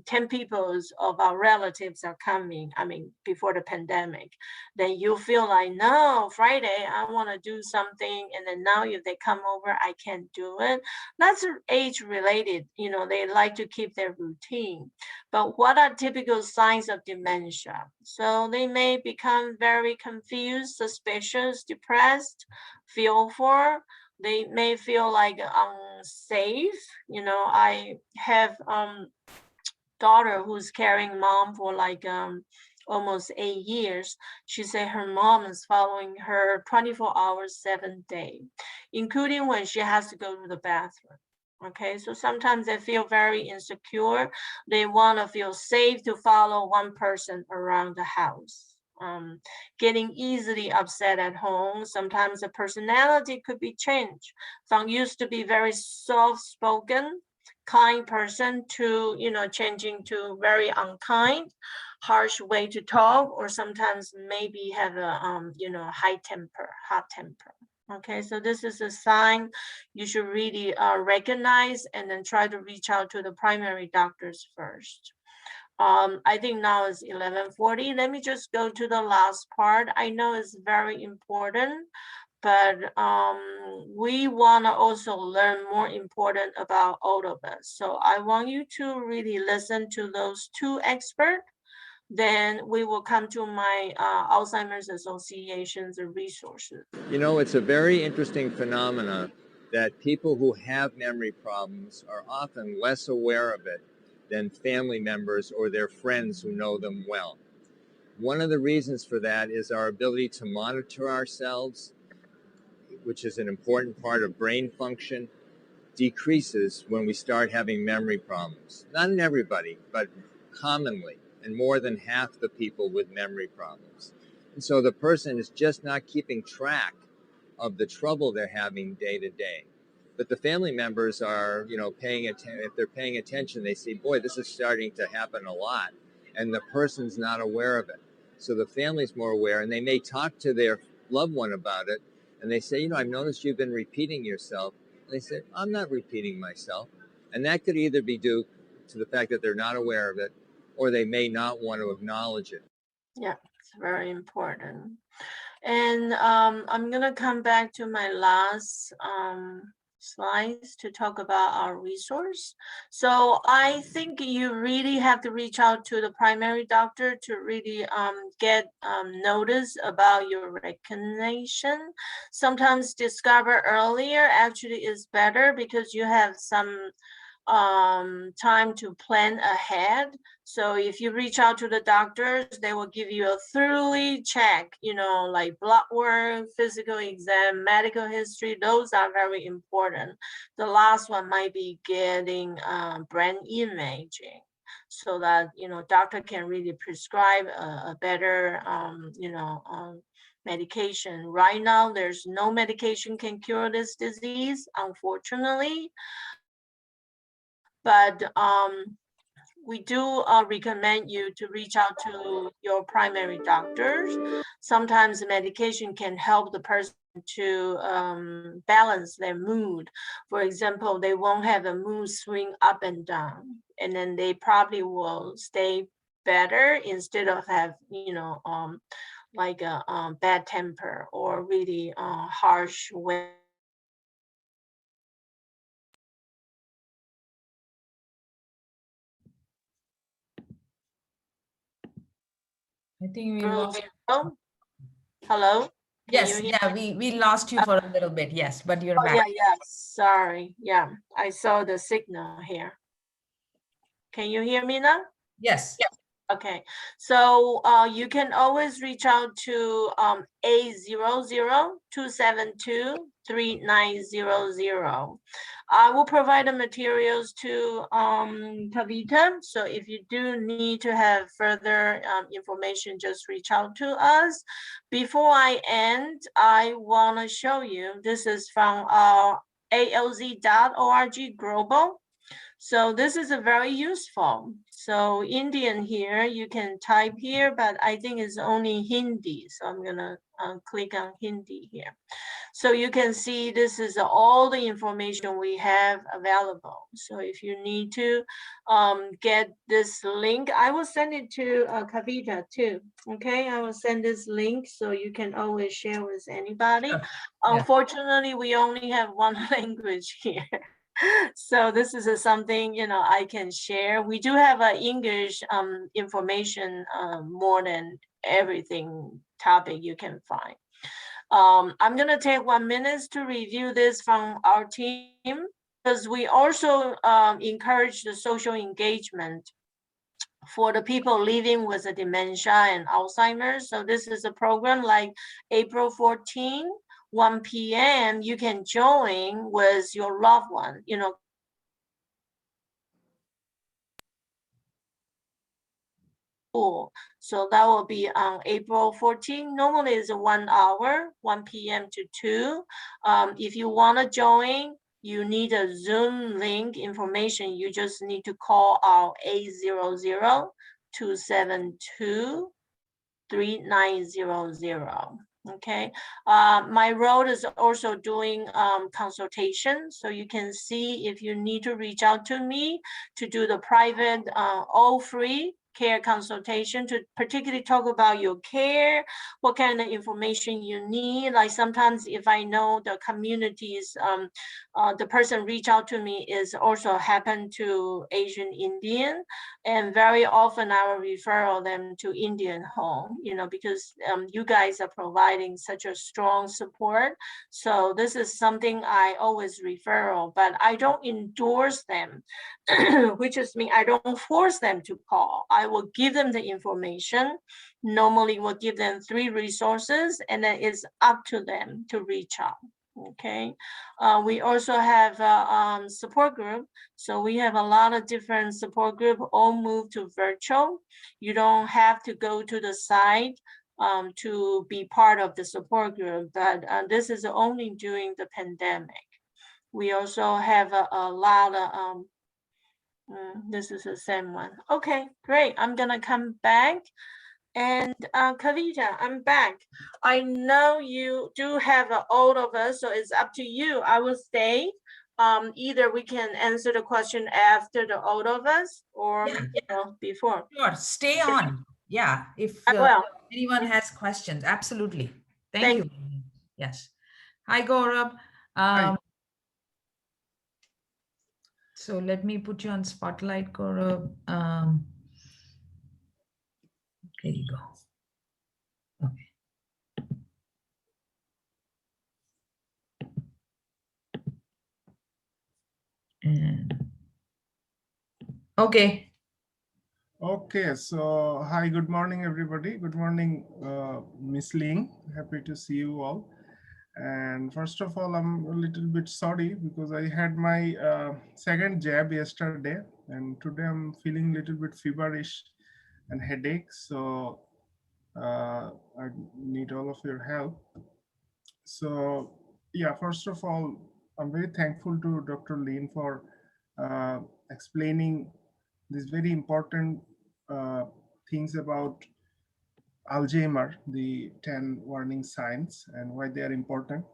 10 people of our relatives are coming, I mean, before the pandemic. Then you feel like, no, Friday, I want to do something. And then now if they come over, I can't do it. That's age related. They like to keep their routine. But what are typical signs of dementia? So they may become very confused, suspicious, depressed, fearful. They may feel like unsafe. I have daughter who's carrying mom for like almost 8 years. She said her mom is following her 24 hours, 7 days, including when she has to go to the bathroom. Okay, so sometimes they feel very insecure. They want to feel safe to follow one person around the house. Getting easily upset at home. Sometimes the personality could be changed from used to be very soft-spoken, kind person to, changing to very unkind, harsh way to talk, or sometimes maybe have a, hot temper. Okay, so this is a sign you should really recognize and then try to reach out to the primary doctors first. I think now it's 11:40. Let me just go to the last part. I know it's very important, but we want to also learn more important about all of us. So I want you to really listen to those two experts. Then we will come to my Alzheimer's Association's resources. It's a very interesting phenomena that people who have memory problems are often less aware of it than family members or their friends who know them well. One of the reasons for that is our ability to monitor ourselves, which is an important part of brain function, decreases when we start having memory problems. Not in everybody, but commonly, and more than half the people with memory problems. And so the person is just not keeping track of the trouble they're having day to day. But the family members are, paying attention. If they're paying attention, they see, boy, this is starting to happen a lot. And the person's not aware of it. So the family's more aware, and they may talk to their loved one about it. And they say, I've noticed you've been repeating yourself. And they say, I'm not repeating myself. And that could either be due to the fact that they're not aware of it, or they may not want to acknowledge it. Yeah, it's very important. And I'm gonna come back to my last slides to talk about our resource. So I think you really have to reach out to the primary doctor to really get notice about your recognition. Sometimes discover earlier actually is better because you have some time to plan ahead. So if you reach out to the doctors, they will give you a thoroughly check, like blood work, physical exam, medical history. Those are very important. The last one might be getting brain imaging so that, doctor can really prescribe a better, medication. Right now, there's no medication can cure this disease, unfortunately. But we do recommend you to reach out to your primary doctors. Sometimes medication can help the person to balance their mood. For example, they won't have a mood swing up and down, and then they probably will stay better instead of have, like a bad temper or really harsh way. I think we lost. Hello? Can you Yes, hear? yeah, we lost you for a little bit, yes, but you're Oh, back. yeah, sorry. Yeah, I saw the signal here. Can you hear me now? Yes. Okay, so you can always reach out to 800-272-3900. I will provide the materials to Kavita. So if you do need to have further information, just reach out to us. Before I end, I want to show you, this is from our alz.org global. So this is a very useful. So Indian here, you can type here, but I think it's only Hindi. So I'm gonna click on Hindi here. So you can see this is all the information we have available. So if you need to get this link, I will send it to Kavita too. Okay, I will send this link so you can always share with anybody. Sure. Yeah. Unfortunately, we only have one language here. So this is something, I can share. We do have English information more than everything topic you can find. I'm gonna take 1 minute to review this from our team, because we also encourage the social engagement for the people living with the dementia and Alzheimer's. So this is a program like April 14, 1 p.m. You can join with your loved one, So that will be on April 14. Normally it's 1 hour, 1 p.m. to 2. If you want to join, you need a Zoom link information. You just need to call our 800-272-3900. Okay. My role is also doing consultation. So you can see if you need to reach out to me to do the private, all free care consultation, to particularly talk about your care, what kind of information you need. Like sometimes if I know the communities, the person reach out to me is also happen to Asian Indian, and very often I will refer them to Indian home, because you guys are providing such a strong support. So this is something I always refer, but I don't endorse them, which is mean I don't force them to call. I will give them the information. Normally we'll give them 3 resources, and then it's up to them to reach out. Okay. We also have a support group. So we have a lot of different support group, all moved to virtual. You don't have to go to the site to be part of the support group, but this is only during the pandemic. We also have a lot of this is the same one. Okay, great. I'm gonna come back. And Kavita, I'm back. I know you do have all of us, so it's up to you. I will stay. Either we can answer the question after the all of us, or before. Sure, stay on. Yeah, if I will. anyone has questions, absolutely. Thank Thank you. Yes. Hi, Gaurav. Hi. So let me put you on spotlight, Gaurav. There you go. Okay. And okay. Okay, so hi, good morning, everybody. Good morning, Miss Ling. Happy to see you all. And first of all, I'm a little bit sorry because I had my second jab yesterday, and today I'm feeling a little bit feverish and headache. So I need all of your help. So yeah, first of all, I'm very thankful to Dr. Lin for explaining these very important things about Alzheimer, the 10 warning signs and why they are important.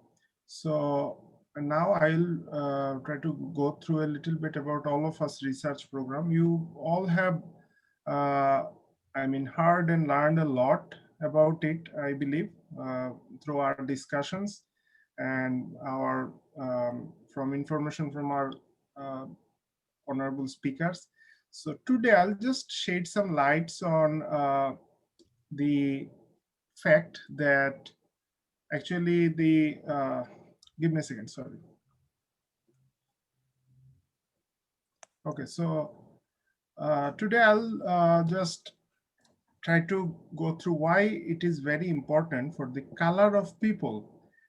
So now I'll try to go through a little bit about all of us research program. You all have, heard and learned a lot about it, I believe, through our discussions and our from information from our honorable speakers. So today I'll just shed some lights on the fact that actually the, give me a second, sorry. Okay, so today I'll just try to go through why it is very important for the color of people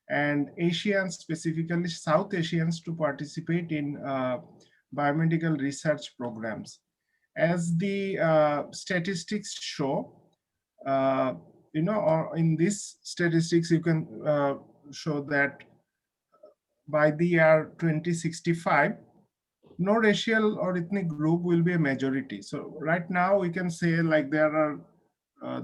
and Asians, specifically South Asians, to participate in biomedical research programs. As the statistics show, uh, or in this statistics, you can show that by the year 2065, no racial or ethnic group will be a majority. So right now we can say like there are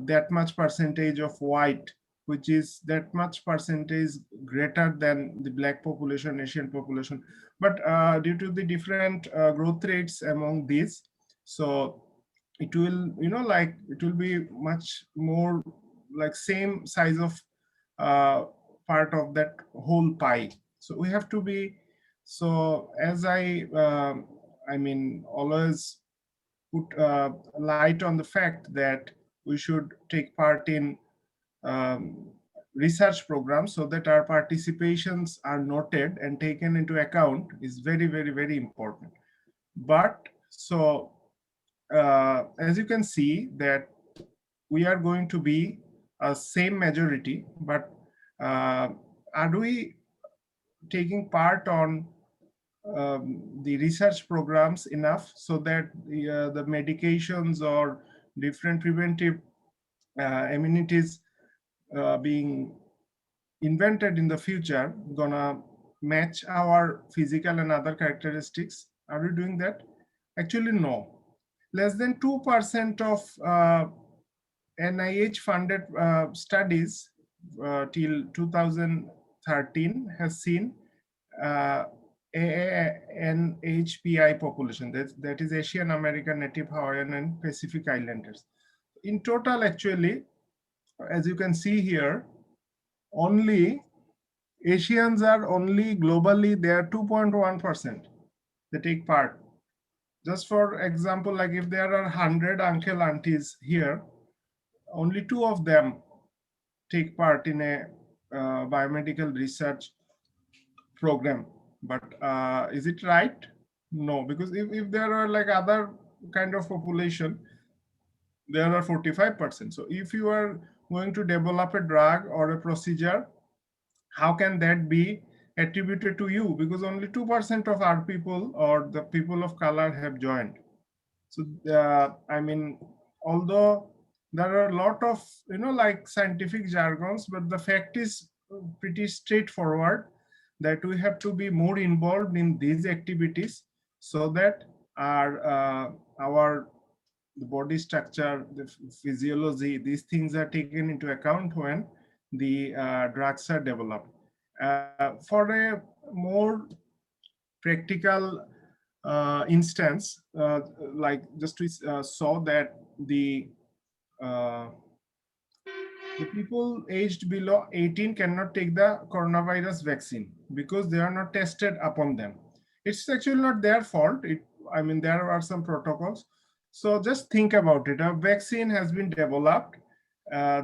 that much percentage of white, which is that much percentage greater than the black population, Asian population. But due to the different growth rates among these, so it will, like it will be much more like same size of uh, part of that whole pie. So we have to be, so as I mean, always put light on the fact that we should take part in um, research programs so that our participations are noted and taken into account is very, very, very important. But so as you can see that we are going to be a same majority, but are we taking part on the research programs enough so that the medications or different preventive amenities being invented in the future gonna match our physical and other characteristics? Are we doing that? Actually, no. Less than 2% of NIH funded studies till 2013 has seen uh, ANHPI population, that is Asian American, Native Hawaiian and Pacific Islanders. In total, actually, as you can see here, only Asians are only globally, they are 2.1%. They take part. Just for example, like if there are 100 uncle aunties here, only 2 of them take part in a biomedical research program. But is it right? No, because if there are like other kind of population, there are 45%. So if you are going to develop a drug or a procedure, how can that be attributed to you? Because only 2% of our people or the people of color have joined. So I mean, although there are a lot of like scientific jargons, but the fact is pretty straightforward that we have to be more involved in these activities so that our the body structure, the physiology, these things are taken into account when the drugs are developed. For a more practical instance, like just we saw that uh, the people aged below 18 cannot take the coronavirus vaccine because they are not tested upon them. It's actually not their fault. I mean, there are some protocols. So just think about it. A vaccine has been developed.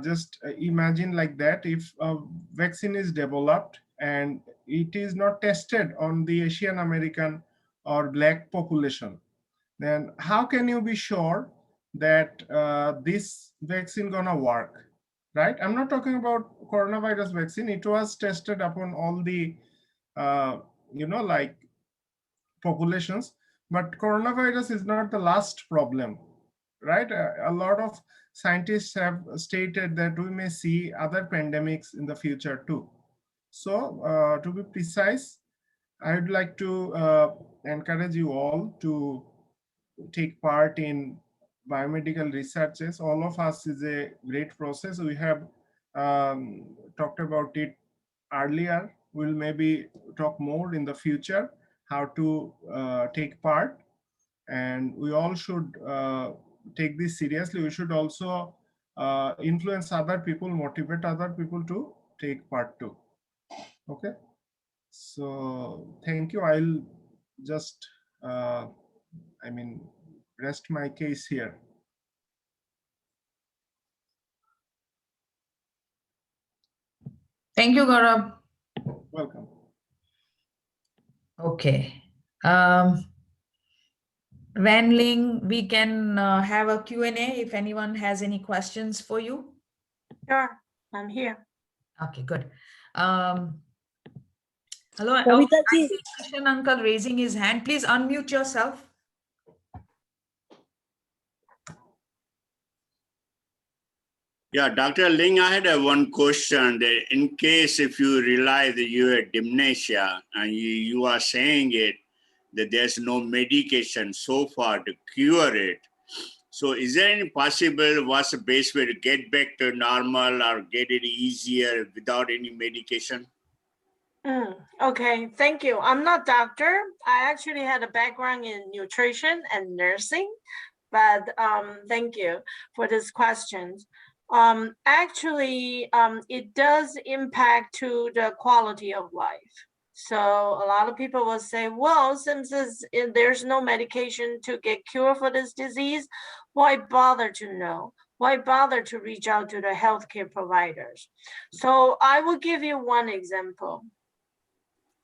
Just imagine like that. If a vaccine is developed and it is not tested on the Asian American or Black population, then how can you be sure that this vaccine gonna work, right? I'm not talking about coronavirus vaccine. It was tested upon all the uh, like populations, but coronavirus is not the last problem, right? A lot of scientists have stated that we may see other pandemics in the future too. So to be precise, I would like to encourage you all to take part in biomedical researches. All of us is a great process. We have talked about it earlier. We'll maybe talk more in the future how to take part, and we all should take this seriously. We should also influence other people, motivate other people to take part too. Okay, so thank you. I'll just I mean, rest my case here. Thank you, Gaurav. Welcome. Okay. Van Ling, we can have a Q&A if anyone has any questions for you. Sure, I'm here. Okay, good. Hello, Kavita I ji. see Krishnan uncle raising his hand. Please unmute yourself. Yeah, Dr. Ling, I had one question. That in case if you realize that you have dementia and you are saying it, that there's no medication so far to cure it. So is there any possible, what's the best way to get back to normal or get it easier without any medication? Okay, thank you. I'm not doctor. I actually had a background in nutrition and nursing, but thank you for this question. Actually, it does impact to the quality of life. So a lot of people will say, well, since there's no medication to get cure for this disease, why bother to know? Why bother to reach out to the healthcare providers? So I will give you one example.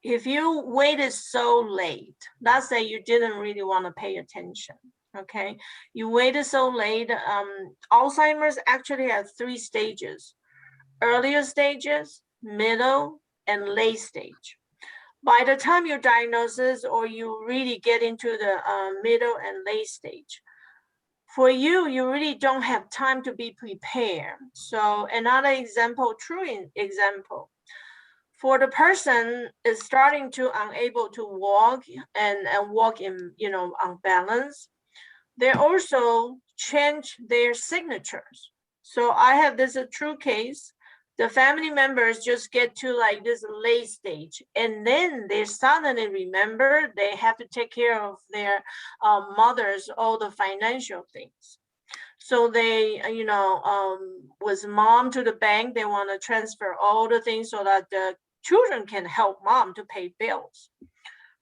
If you waited so late, let's say you didn't really want to pay attention, okay? You waited so late, Alzheimer's actually has 3 stages: earlier stages, middle, and late stage. By the time you diagnose or you really get into the middle and late stage, for you, you really don't have time to be prepared. So another example, true example, for the person is starting to unable to walk and walk in, unbalanced, they also change their signatures. So I have this a true case. The family members just get to like this late stage, and then they suddenly remember they have to take care of their mothers, all the financial things. So they, with mom to the bank, they want to transfer all the things so that the children can help mom to pay bills.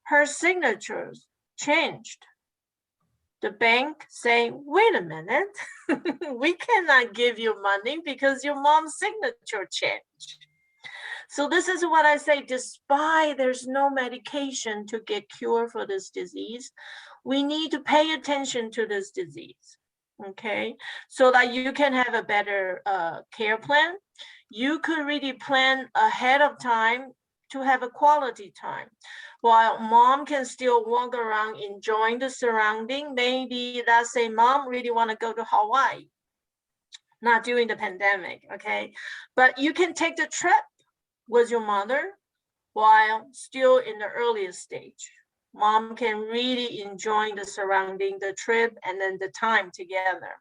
Her signatures changed. The bank say, wait a minute, we cannot give you money because your mom's signature changed. So this is what I say, despite there's no medication to get cure for this disease, we need to pay attention to this disease, okay? So that you can have a better care plan. You could really plan ahead of time to have a quality time. While mom can still walk around enjoying the surrounding, maybe let's say mom really want to go to Hawaii, not during the pandemic, okay? But you can take the trip with your mother while still in the earliest stage. Mom can really enjoy the surrounding, the trip, and then the time together.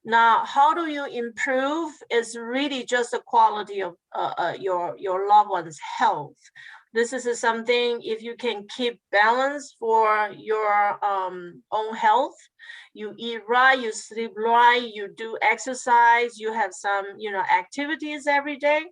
Now, how do you improve? Is really just the quality of your loved one's health. This is something, if you can keep balance for your own health, you eat right, you sleep right, you do exercise, you have some, activities every day,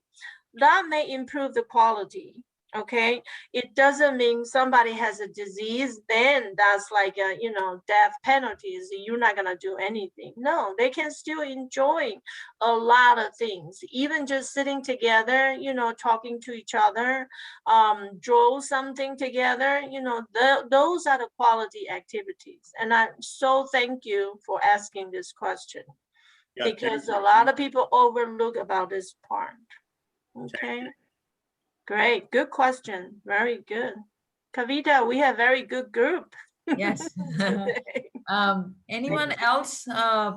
that may improve the quality. Okay, it doesn't mean somebody has a disease, then that's like a, death penalties. You're not gonna do anything. No, they can still enjoy a lot of things, even just sitting together, talking to each other, draw something together. Those are the quality activities. And I'm so thank you for asking this question, because a lot of people overlook about this part. Okay. Great, good question. Very good. Kavita, we have very good group. Yes. Anyone else,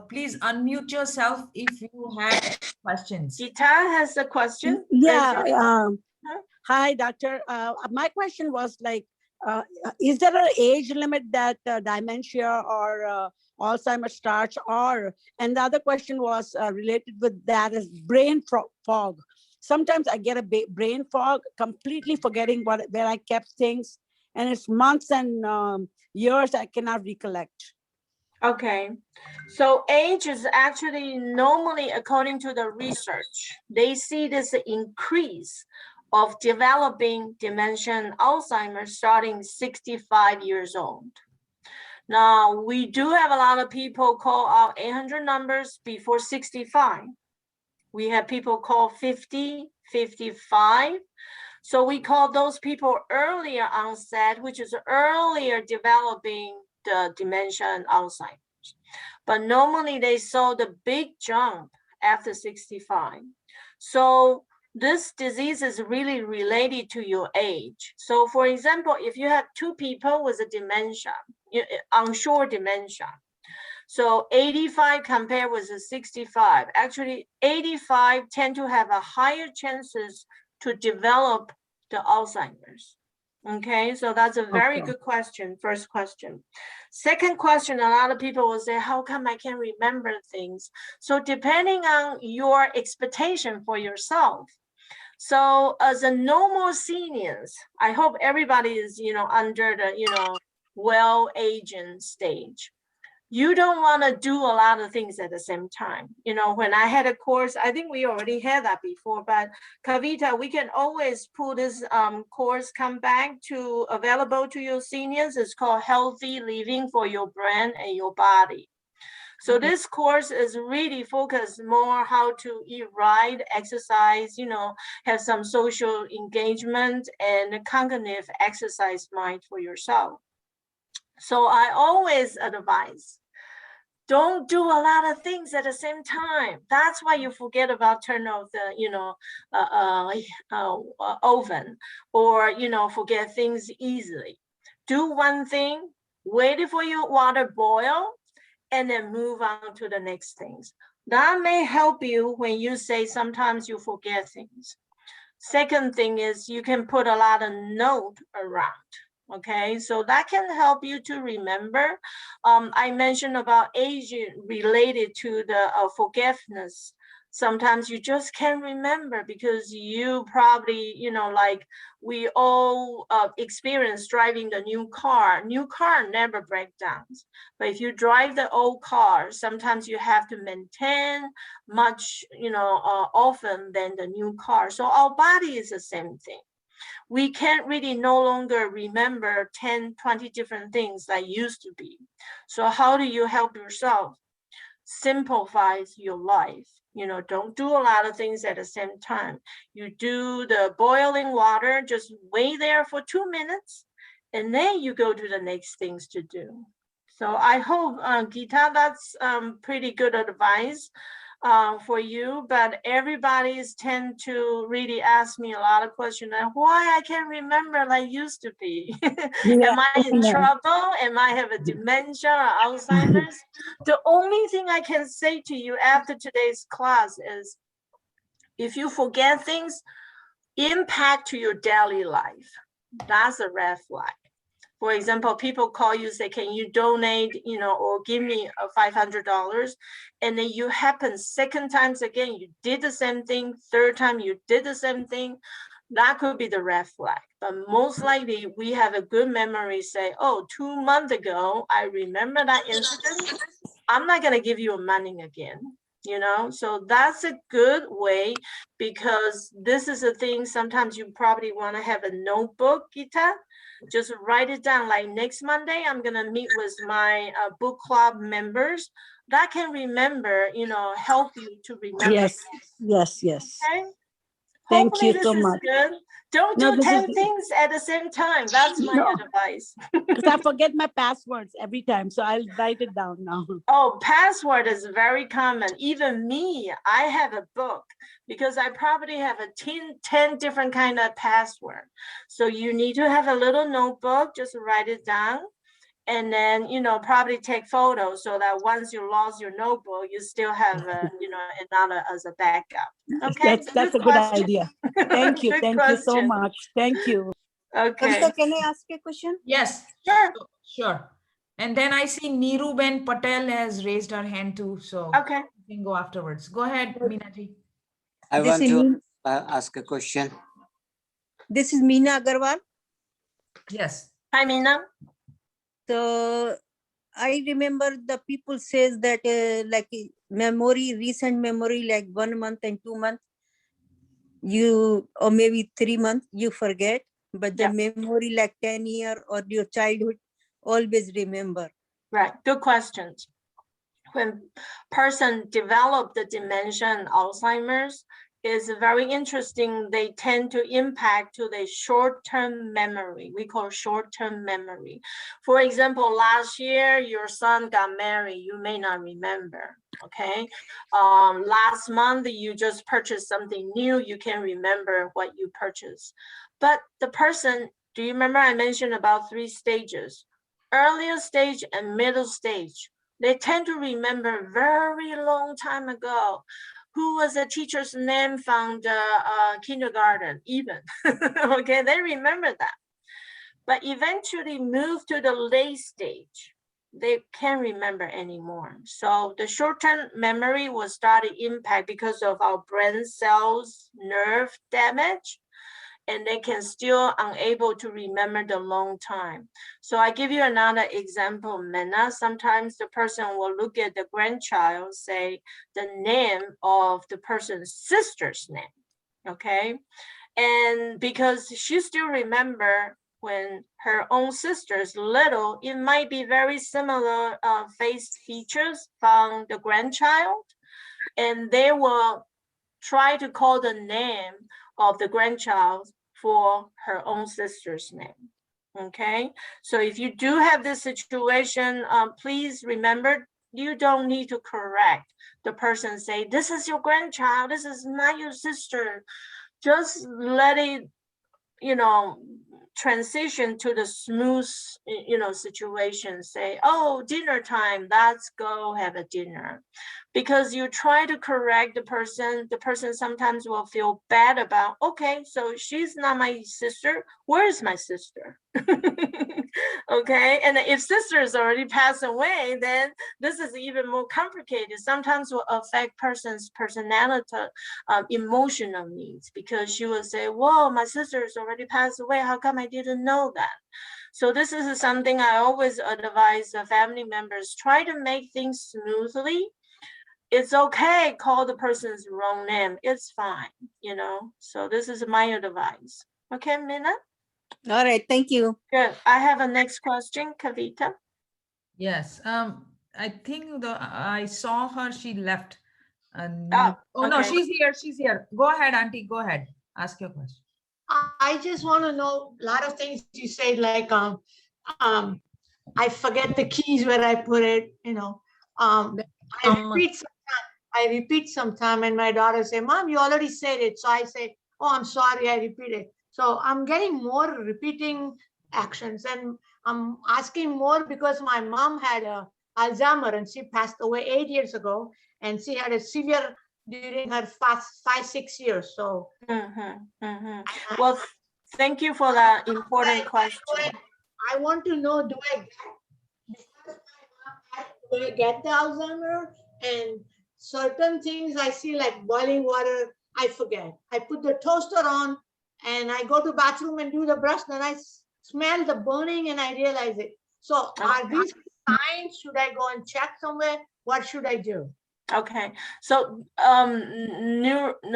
please unmute yourself if you have questions. Gita has a question. Yeah. Hi, doctor. My question was like, is there an age limit that dementia or Alzheimer's starts? And the other question was related with that is brain fog. Sometimes I get a brain fog, completely forgetting where I kept things, and it's months and years I cannot recollect. Okay, so age is actually normally, according to the research, they see this increase of developing dementia and Alzheimer's starting 65 years old. Now, we do have a lot of people call out 800 numbers before 65. We have people called 50, 55. So we call those people earlier onset, which is earlier developing the dementia and Alzheimer's. But normally they saw the big jump after 65. So this disease is really related to your age. So for example, if you have two people with a dementia, unsure dementia, so 85 compared with the 65, actually 85 tend to have a higher chances to develop the Alzheimer's. Okay, so that's a very good question, first question. Second question, a lot of people will say, how come I can't remember things? So depending on your expectation for yourself. So as a normal seniors, I hope everybody is, under the, well-aging stage. You don't want to do a lot of things at the same time. When I had a course, I think we already had that before, but Kavita, we can always pull this course, come back to available to your seniors. It's called Healthy Living for Your Brain and Your Body. So this course is really focused more how to eat right, exercise, have some social engagement and cognitive exercise mind for yourself. So I always advise, don't do a lot of things at the same time. That's why you forget about turn off the, oven, or, forget things easily. Do one thing, wait for your water boil, and then move on to the next things. That may help you when you say sometimes you forget things. Second thing is you can put a lot of note around. Okay, so that can help you to remember. I mentioned about age related to the forgiveness. Sometimes you just can't remember because you probably, like we all experience driving the new car. New car never breaks down. But if you drive the old car, sometimes you have to maintain much, often than the new car. So our body is the same thing. We can't really no longer remember 10, 20 different things that used to be. So how do you help yourself? Simplifies your life. Don't do a lot of things at the same time. You do the boiling water, just wait there for 2 minutes, and then you go to the next things to do. So I hope, Gita, that's pretty good advice for you, but everybody's tend to really ask me a lot of questions and why I can't remember like used to be. Am I in trouble? Am I have a dementia or Alzheimer's? The only thing I can say to you after today's class is if you forget things, impact to your daily life. That's a red flag. For example, people call you, say, can you donate, or give me $500? And then you happen second times again, you did the same thing. Third time you did the same thing. That could be the red flag. But most likely we have a good memory, say, oh, 2 months ago, I remember that incident. I'm not going to give you money again. So that's a good way, because this is a thing. Sometimes you probably want to have a notebook, Gita. Just write it down. Like next Monday, I'm going to meet with my book club members that can remember, help you to remember. Yes. Okay. Thank Hopefully you this so is much. good. Don't No, do 10 things at the same time. That's my advice. Because I forget my passwords every time. So I'll write it down now. Oh, password is very common. Even me, I have a book because I probably have 10 different kind of password. So you need to have a little notebook, just write it down. And then, probably take photos so that once you lost your notebook, you still have, another as a backup. Okay, That's a good idea. Thank you. Good Thank you so question. much. Thank you. Okay. Kavita, can I ask a question? Yes, Sure. sure. And then I see Neeruben Patel has raised her hand too. So Okay. you can go afterwards. Go ahead, Meenaji. I want to ask a question. This is Meena Agarwal. Yes. Hi, Meena. So I remember the people says that like memory, recent memory, like 1 month and 2 months, or maybe 3 months, you forget, but the memory like 10 years or your childhood, always remember. Right. Good questions. when person develop the dementia and Alzheimer's, is very interesting. They tend to impact to the short-term memory. We call short-term memory. For example, last year, your son got married. You may not remember, okay? Last month, you just purchased something new. You can remember what you purchased. But the person, do you remember I mentioned about 3 stages? Earlier stage and middle stage. They tend to remember very long time ago. Who was the teacher's name from the kindergarten, even. Okay, they remember that. But eventually move to the late stage. They can't remember anymore. So the short-term memory will start to impact because of our brain cells, nerve damage, and they can still unable to remember the long time. So I give you another example, Mena. Sometimes the person will look at the grandchild, say the name of the person's sister's name, okay? And because she still remember when her own sister's little, it might be very similar face features from the grandchild, and they will try to call the name of the grandchild for her own sister's name. Okay, so if you do have this situation, please remember you don't need to correct the person, say this is your grandchild, this is not your sister. Just let it, you know, transition to the smooth, you know, situation. Say, oh, dinner time, let's go have a dinner. Because you try to correct the person sometimes will feel bad about, okay, so she's not my sister, where's my sister? Okay, and if sisters already passed away, then this is even more complicated. Sometimes will affect person's personality, emotional needs, because she will say, whoa, my sister's already passed away, how come I didn't know that? So this is something I always advise the family members, try to make things smoothly. It's okay, call the person's wrong name, it's fine, you know. So this is my advice. Okay, Mina? All right, thank you. Good. I have a next question, Kavita. Yes. I think I saw her. She left. Oh, no, okay. she's here. She's here. Go ahead, Auntie. Go ahead. Ask your question. I just want to know a lot of things you said, like I forget the keys where I put it, you know. I repeat sometime, and my daughter say, Mom, you already said it. So I say, oh, I'm sorry, I repeated. So I'm getting more repeating actions, and I'm asking more because my mom had Alzheimer and she passed away 8 years ago, and she had a severe during her 5-6 years. So well, thank you for that important question. I want to know, do I get the Alzheimer? And certain things I see, like boiling water, I forget. I put the toaster on and I go to bathroom and do the brush, then I smell the burning and I realize it. So are these signs? Should I go and check somewhere? What should I do? Okay, so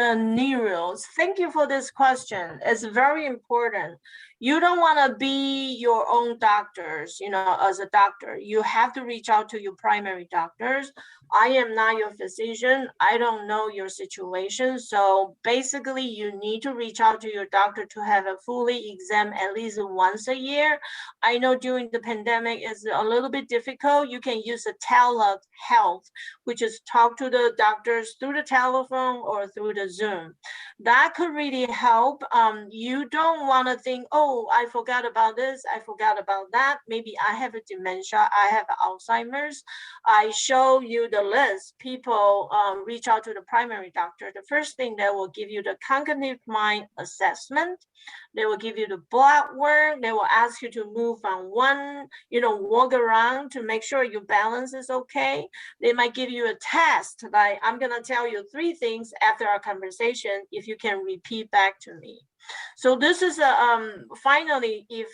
neurals, thank you for this question. It's very important. You don't want to be your own doctors, you know, as a doctor. You have to reach out to your primary doctors. I am not your physician. I don't know your situation. So basically, you need to reach out to your doctor to have a fully exam at least once a year. I know during the pandemic is a little bit difficult. You can use a telehealth, which is talk to the doctors through the telephone or through the Zoom. That could really help. You don't want to think, oh, I forgot about this, I forgot about that. Maybe I have a dementia, I have Alzheimer's. I show you the list. People reach out to the primary doctor. The first thing, they will give you the cognitive mind assessment. They will give you the blood work. They will ask you to move from one, you know, walk around to make sure your balance is okay. They might give you a test, like I'm gonna tell you 3 things after our conversation, if you can repeat back to me. So this is finally, if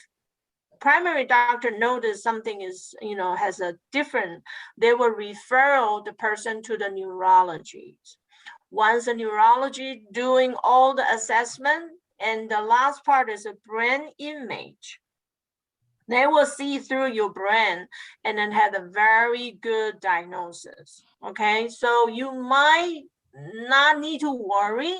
primary doctor notice something is, you know, has a different, they will refer the person to the neurology. Once the neurology doing all the assessment, and the last part is a brain image. They will see through your brain and then have a very good diagnosis. Okay, so you might not need to worry,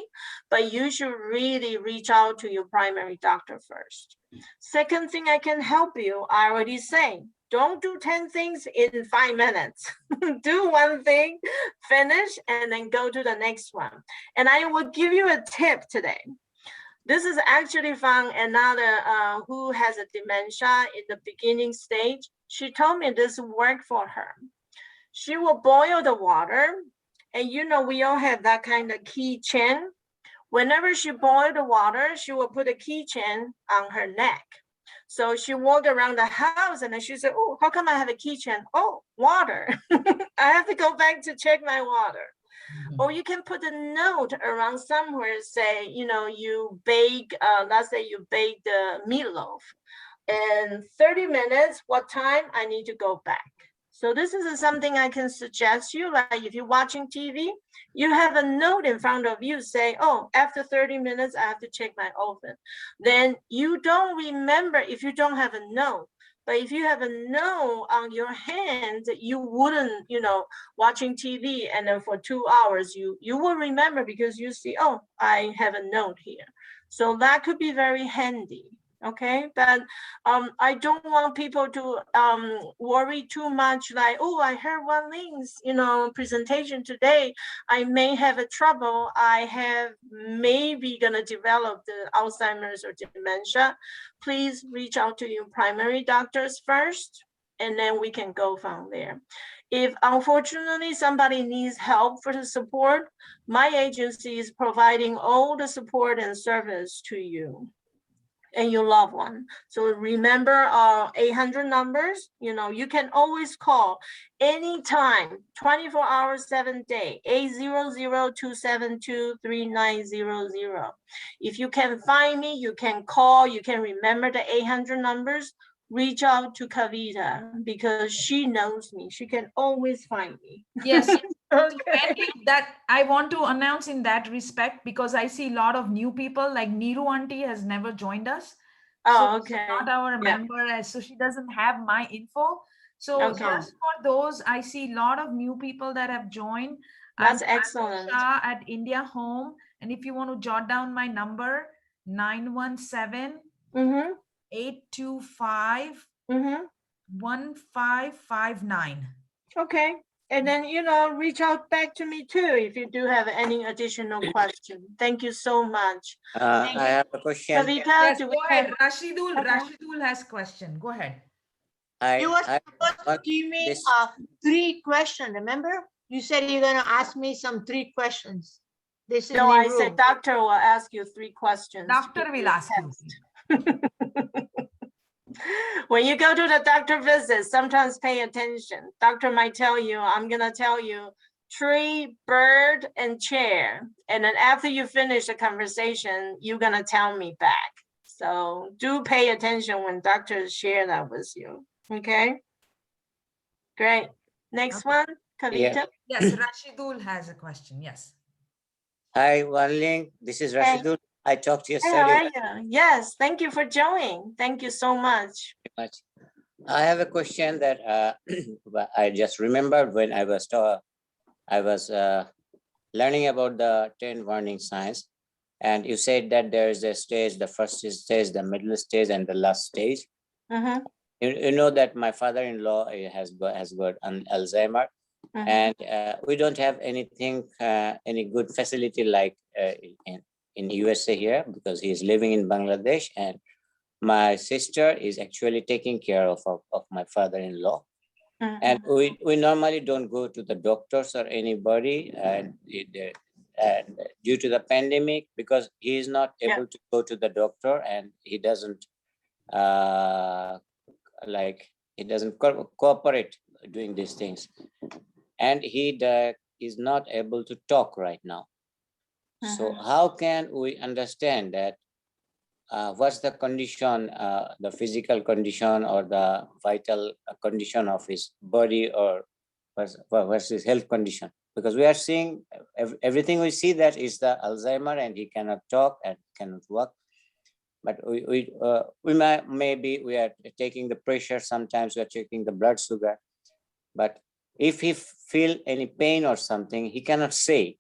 but you should really reach out to your primary doctor first. Second thing I can help you, I already say, don't do 10 things in 5 minutes. Do one thing, finish, and then go to the next one. And I will give you a tip today. This is actually from another who has a dementia in the beginning stage. She told me this worked for her. She will boil the water, and you know, we all have that kind of keychain. Whenever she boiled the water, she will put a keychain on her neck. So she walked around the house and then she said, oh, how come I have a keychain? Oh, water. I have to go back to check my water. Or you can put a note around somewhere, say, you know, you bake, let's say you bake the meatloaf. In 30 minutes, what time I need to go back. So this is something I can suggest you, like if you're watching TV, you have a note in front of you, say, oh, after 30 minutes, I have to check my oven. Then you don't remember if you don't have a note. But if you have a note on your hand, you wouldn't, you know, watching TV and then for 2 hours, you will remember because you see, oh, I have a note here. So that could be very handy. Okay, but I don't want people to worry too much, like, oh, I heard Wan Ling's, you know, presentation today. I may have a trouble. I have maybe gonna develop the Alzheimer's or dementia. Please reach out to your primary doctors first, and then we can go from there. If unfortunately somebody needs help for the support, my agency is providing all the support and service to you and your loved one. So remember our 800 numbers. You know, you can always call anytime, 24 hours, 7 days, 800-272-3900. If you can find me, you can call, you can remember the 800 numbers, reach out to Kavita because she knows me. She can always find me. Yes. Okay. So that I want to announce in that respect, because I see a lot of new people, like Neeru auntie has never joined us. Oh, So okay. not our Yeah. member, so she doesn't have my info. So Okay. just for those, I see a lot of new people that have joined. That's I'm excellent. Shah at India Home. And if you want to jot down my number, 917 825 1559. Okay. And then, you know, reach out back to me too if you do have any additional question. Thank you so much. I have a question. Kavita, Yes, do go we ahead. have... Rashidul has question. Go ahead. You were supposed to give me 3 questions, remember? You said you're going to ask me some 3 questions. This is No, I Nehru. said doctor will ask you 3 questions. Doctor will ask you. When you go to the doctor visit, sometimes pay attention. Doctor might tell you, I'm gonna tell you tree, bird, and chair. And then after you finish the conversation, you're gonna tell me back. So do pay attention when doctors share that with you. Okay? Great. Next one, Kavita. Yes, Rashidul has a question. Yes. Hi, Wan Ling. This is Rashidul. I talked Hey, how yesterday. are you? Yes, thank you for joining. Thank you so much. I have a question that I just remembered when I was learning about the 10 warning signs, and you said that there is a stage, the first stage, the middle stage, and the last stage. You know that my father-in-law has got an Alzheimer, and we don't have anything, any good facility like in USA here, because he is living in Bangladesh, and my sister is actually taking care of my father-in-law. And we normally don't go to the doctors or anybody, and due to the pandemic, because he is not able to go to the doctor, and he doesn't cooperate doing these things, and he is not able to talk right now. So how can we understand that what's the condition, the physical condition or the vital condition of his body, or what's his health condition? Because we are seeing everything we see that is the Alzheimer, and he cannot talk and cannot walk. But we might, maybe we are taking the pressure, sometimes we are checking the blood sugar. But if he feel any pain or something, he cannot say.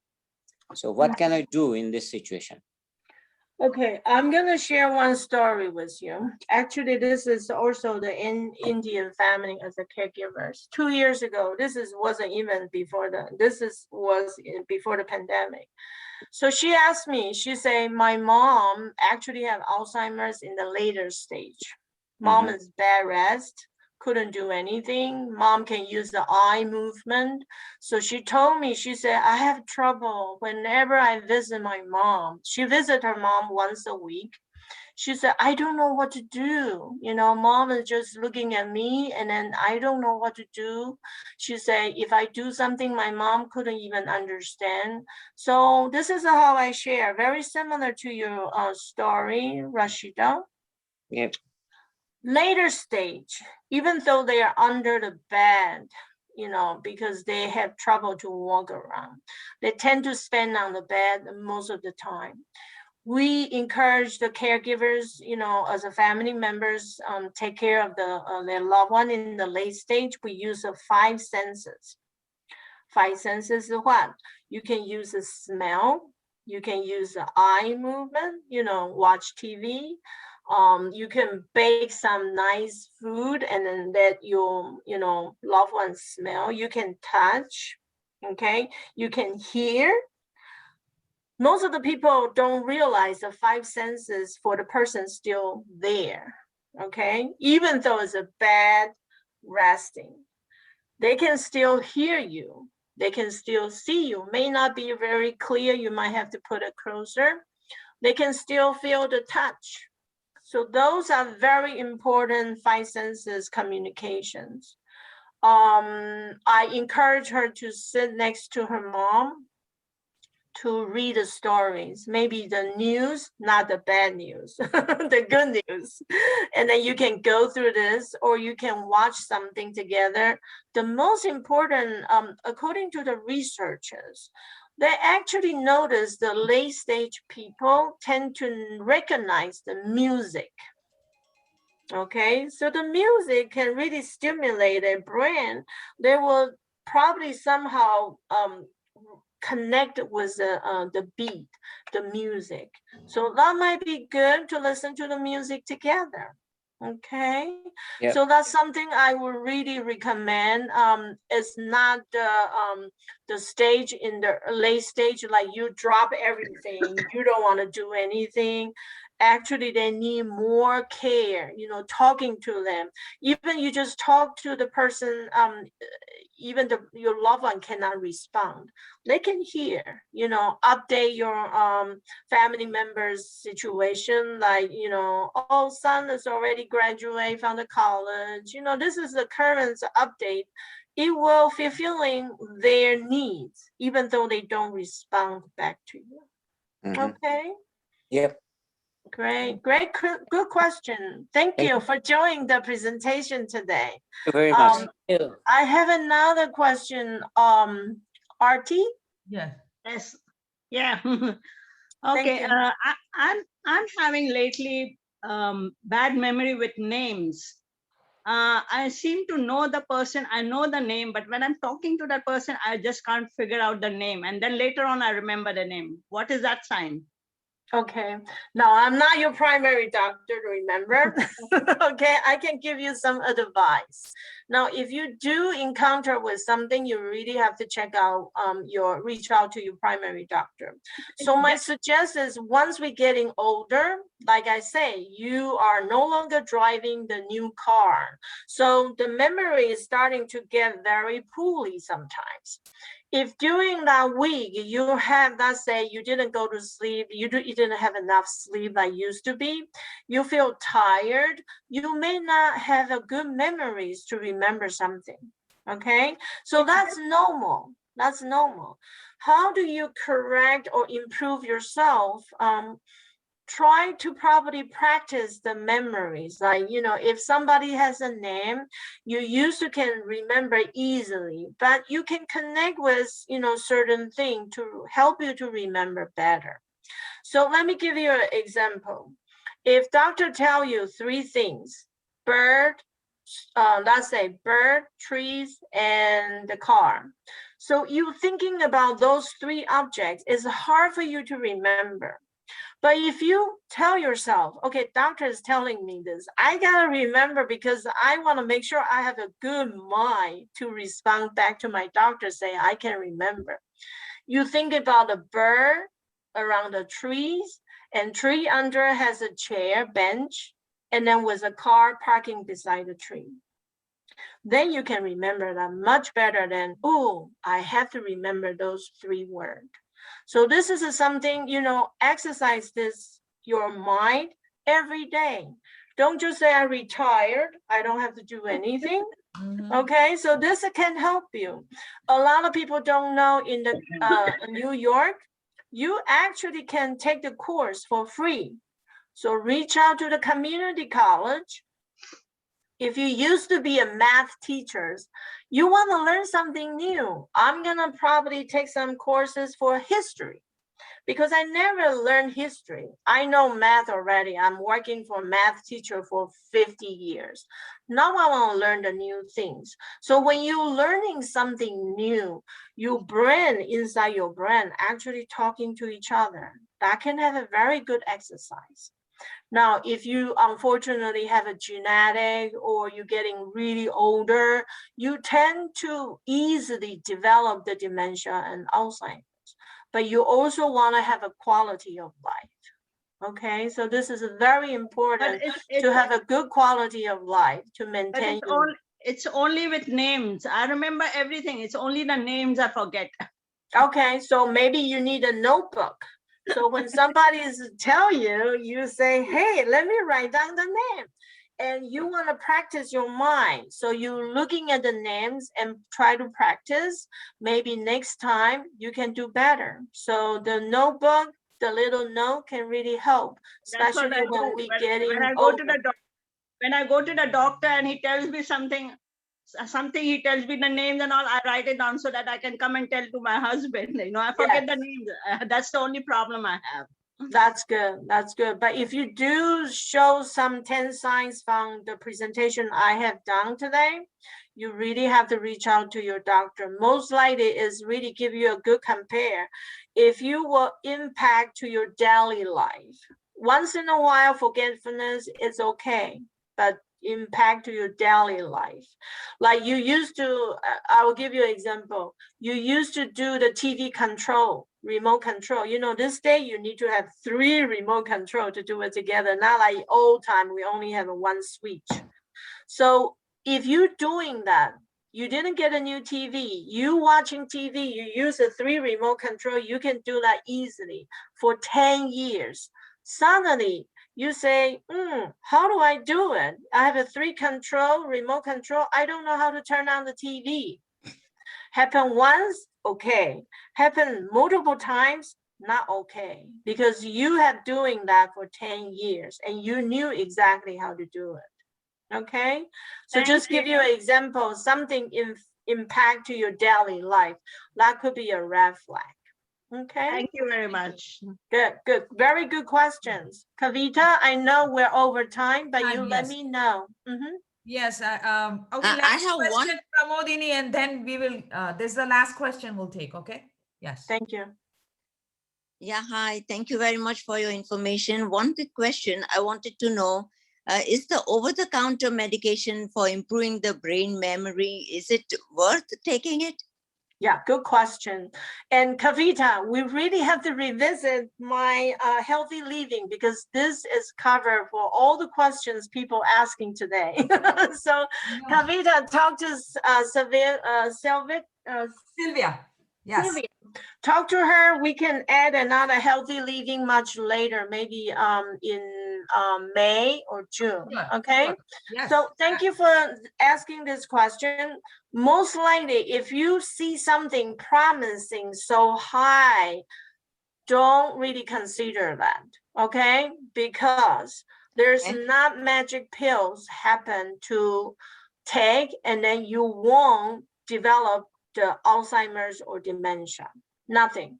So what can I do in this situation? Okay, I'm gonna share one story with you. Actually, this is also the Indian family as a caregivers. 2 years ago, wasn't even before was before the pandemic. So she asked me, she said, my mom actually have Alzheimer's in the later stage. Mom is bed rest, couldn't do anything. Mom can use the eye movement. So she told me, she said, I have trouble whenever I visit my mom. She visits her mom once a week. She said, I don't know what to do. You know, mom is just looking at me and then I don't know what to do. She said, if I do something, my mom couldn't even understand. So this is how I share, very similar to your story, Rashida. Yep. Later stage, even though they are under the bed, you know, because they have trouble to walk around, they tend to spend on the bed most of the time. We encourage the caregivers, you know, as a family members, take care of their loved one in the late stage. We use the 5 senses. 5 senses is what? You can use the smell. You can use the eye movement, you know, watch TV. You can bake some nice food and then let your, you know, loved ones smell. You can touch, okay? You can hear. Most of the people don't realize the 5 senses for the person still there, okay? Even though it's a bad resting, they can still hear you. They can still see you. May not be very clear. You might have to put it closer. They can still feel the touch. So those are very important 5 senses communications. I encourage her to sit next to her mom to read the stories, maybe the news, not the bad news, the good news. And then you can go through this or you can watch something together. The most important, according to the researchers, they actually notice the late stage people tend to recognize the music. Okay, so the music can really stimulate their brain. They will probably somehow connect with the beat, the music. So that might be good to listen to the music together. Okay, Yep. so that's something I would really recommend. It's not the stage in the late stage, like you drop everything, you don't want to do anything. Actually, they need more care, you know, talking to them. Even you just talk to the person, even your loved one cannot respond. They can hear, you know, update your family members' situation, like, you know, oh, son is already graduated from the college. You know, this is the current update. It will fulfilling their needs, even though they don't respond back to you. Okay. Yep. Great, good question. Thank you for joining the presentation today. Thank you very much. I have another question. Artie? Yes. Yes. Yeah. Okay. I'm having lately bad memory with names. I seem to know the person. I know the name, but when I'm talking to that person, I just can't figure out the name. And then later on, I remember the name. What is that sign? Okay. Now, I'm not your primary doctor, remember? Okay, I can give you some advice. Now, if you do encounter with something, you really have to check out reach out to your primary doctor. So my suggestion is once we're getting older, like I say, you are no longer driving the new car. So the memory is starting to get very poorly sometimes. If during that week you have, let's say you didn't go to sleep, you didn't have enough sleep like used to be, you feel tired, you may not have a good memories to remember something, okay? So that's normal, that's normal. How do you correct or improve yourself? Try to probably practice the memories. Like, you know, if somebody has a name, you used to can remember easily, but you can connect with, you know, certain thing to help you to remember better. So let me give you an example. If doctor tell you 3 things, bird, let's say bird, trees, and the car. So you thinking about those 3 objects is hard for you to remember. But if you tell yourself, okay, doctor is telling me this, I gotta remember because I wanna make sure I have a good mind to respond back to my doctor saying I can remember. You think about a bird around the trees, and tree under has a chair, bench, and then with a car parking beside the tree. Then you can remember that much better than, oh, I have to remember those 3 words. So this is something, exercise this, your mind every day. Don't just say I'm retired, I don't have to do anything. Okay, so this can help you. A lot of people don't know in the New York, you actually can take the course for free. So reach out to the community college. If you used to be a math teacher, you want to learn something new. I'm gonna probably take some courses for history because I never learned history. I know math already. I'm working for math teacher for 50 years. Now I want to learn the new things. So when you're learning something new, your brain inside your brain actually talking to each other. That can have a very good exercise. Now, if you unfortunately have a genetic or you're getting really older, you tend to easily develop the dementia and Alzheimer's. But you also want to have a quality of life. Okay, so this is very important to have a good quality of life to maintain. It's only with names. I remember everything. It's only the names I forget. Okay, so maybe you need a notebook. So when somebody is tell you, you say, hey, let me write down the name. And you want to practice your mind. So you're looking at the names and try to practice. Maybe next time you can do better. So the notebook, the little note can really help, especially when we getting older. When I go to the doctor and he tells me something, he tells me the names and all, I write it down so that I can come and tell to my husband. I forget the names. That's the only problem I have. That's good. That's good. But if you do show some 10 signs from the presentation I have done today, you really have to reach out to your doctor. Most likely is really give you a good compare. If you will impact to your daily life, once in a while forgetfulness is okay, but impact to your daily life. Like you used to, I will give you an example. You used to do the TV control, remote control. This day you need to have 3 remote control to do it together. Not like old time, we only have 1 switch. So if you're doing that, you didn't get a new TV, you watching TV, you use a 3 remote control, you can do that easily for 10 years. Suddenly, you say, how do I do it? I have a 3 control, remote control. I don't know how to turn on the TV. Happen once, okay. Happen multiple times, not okay. Because you have doing that for 10 years and you knew exactly how to do it. Okay? So just give you an example, something impact to your daily life. That could be a red flag. Okay. Thank you very much. Good, good. Very good questions. Kavita, I know we're over time, but you let me know. Yes. Okay, last question, Pramodini, and then we will, this is the last question we'll take, okay? Yes. Thank you. Yeah, hi. Thank you very much for your information. One quick question I wanted to know, is the over-the-counter medication for improving the brain memory, is it worth taking it? Yeah, good question. And Kavita, we really have to revisit my healthy living because this is covered for all the questions people asking today. So Kavita, talk to Sylvia. Yes. Sylvia. Talk to her. We can add another healthy living much later, maybe in May or June. Okay. Sure. Yes. So thank you for asking this question. Most likely, if you see something promising so high, don't really consider that. Okay, because there's not magic pills happen to take and then you won't develop the Alzheimer's or dementia. Nothing.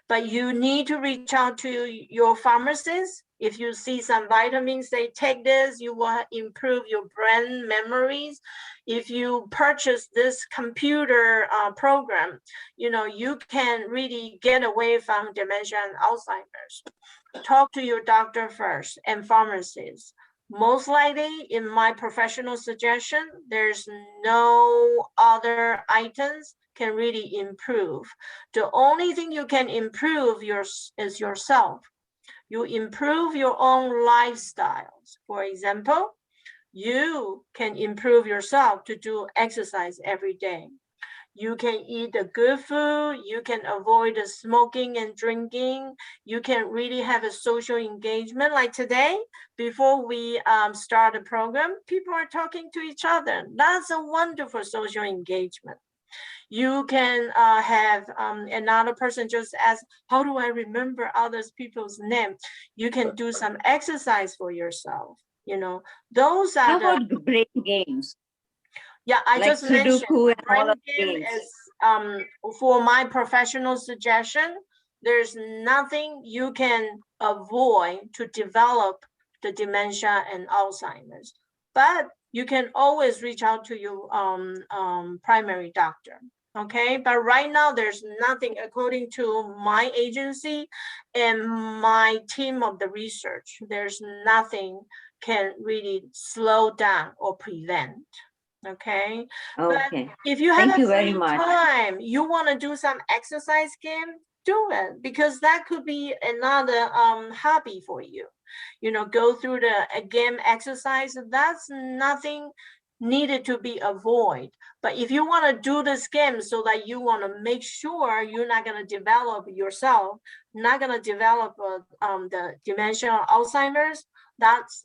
But you need to reach out to your pharmacist If you see some vitamins, say take this, you will improve your brain memories. If you purchase this computer program, you can really get away from dementia and Alzheimer's. Talk to your doctor first and pharmacists. Most likely, in my professional suggestion, there's no other items can really improve. The only thing you can improve is yourself. You improve your own lifestyles. For example, you can improve yourself to do exercise every day. You can eat the good food. You can avoid the smoking and drinking. You can really have a social engagement. Like today, before we start the program, people are talking to each other. That's a wonderful social engagement. You can have another person just ask, how do I remember others people's name? You can do some exercise for yourself. Those are How about the brain games? Yeah, I like just mentioned Sudoku and all brain of game games. is for my professional suggestion. There's nothing you can avoid to develop the dementia and Alzheimer's, but you can always reach out to your primary doctor. Okay, but right now there's nothing, according to my agency and my team of the research, there's nothing can really slow down or prevent. Okay. Okay. But if you have Thank you a very free much. time, you want to do some exercise game, do it, because that could be another hobby for you. Go through the game exercise. That's nothing needed to be avoided. But if you want to do this game so that you want to make sure you're not going to develop yourself, not going to develop the dementia or Alzheimer's, that's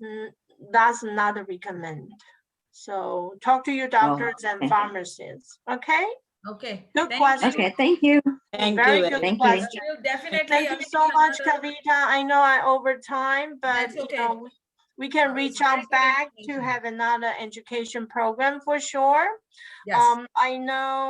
not recommended. So talk to your doctors and pharmacists. Okay. Okay. Good question. Okay, thank you. Very good Thank question. you. We'll definitely Thank you arrange so much, another- Kavita. I know I over time, but That's okay. we can It's reach very out good back to information. have another education program for sure. Yes. I know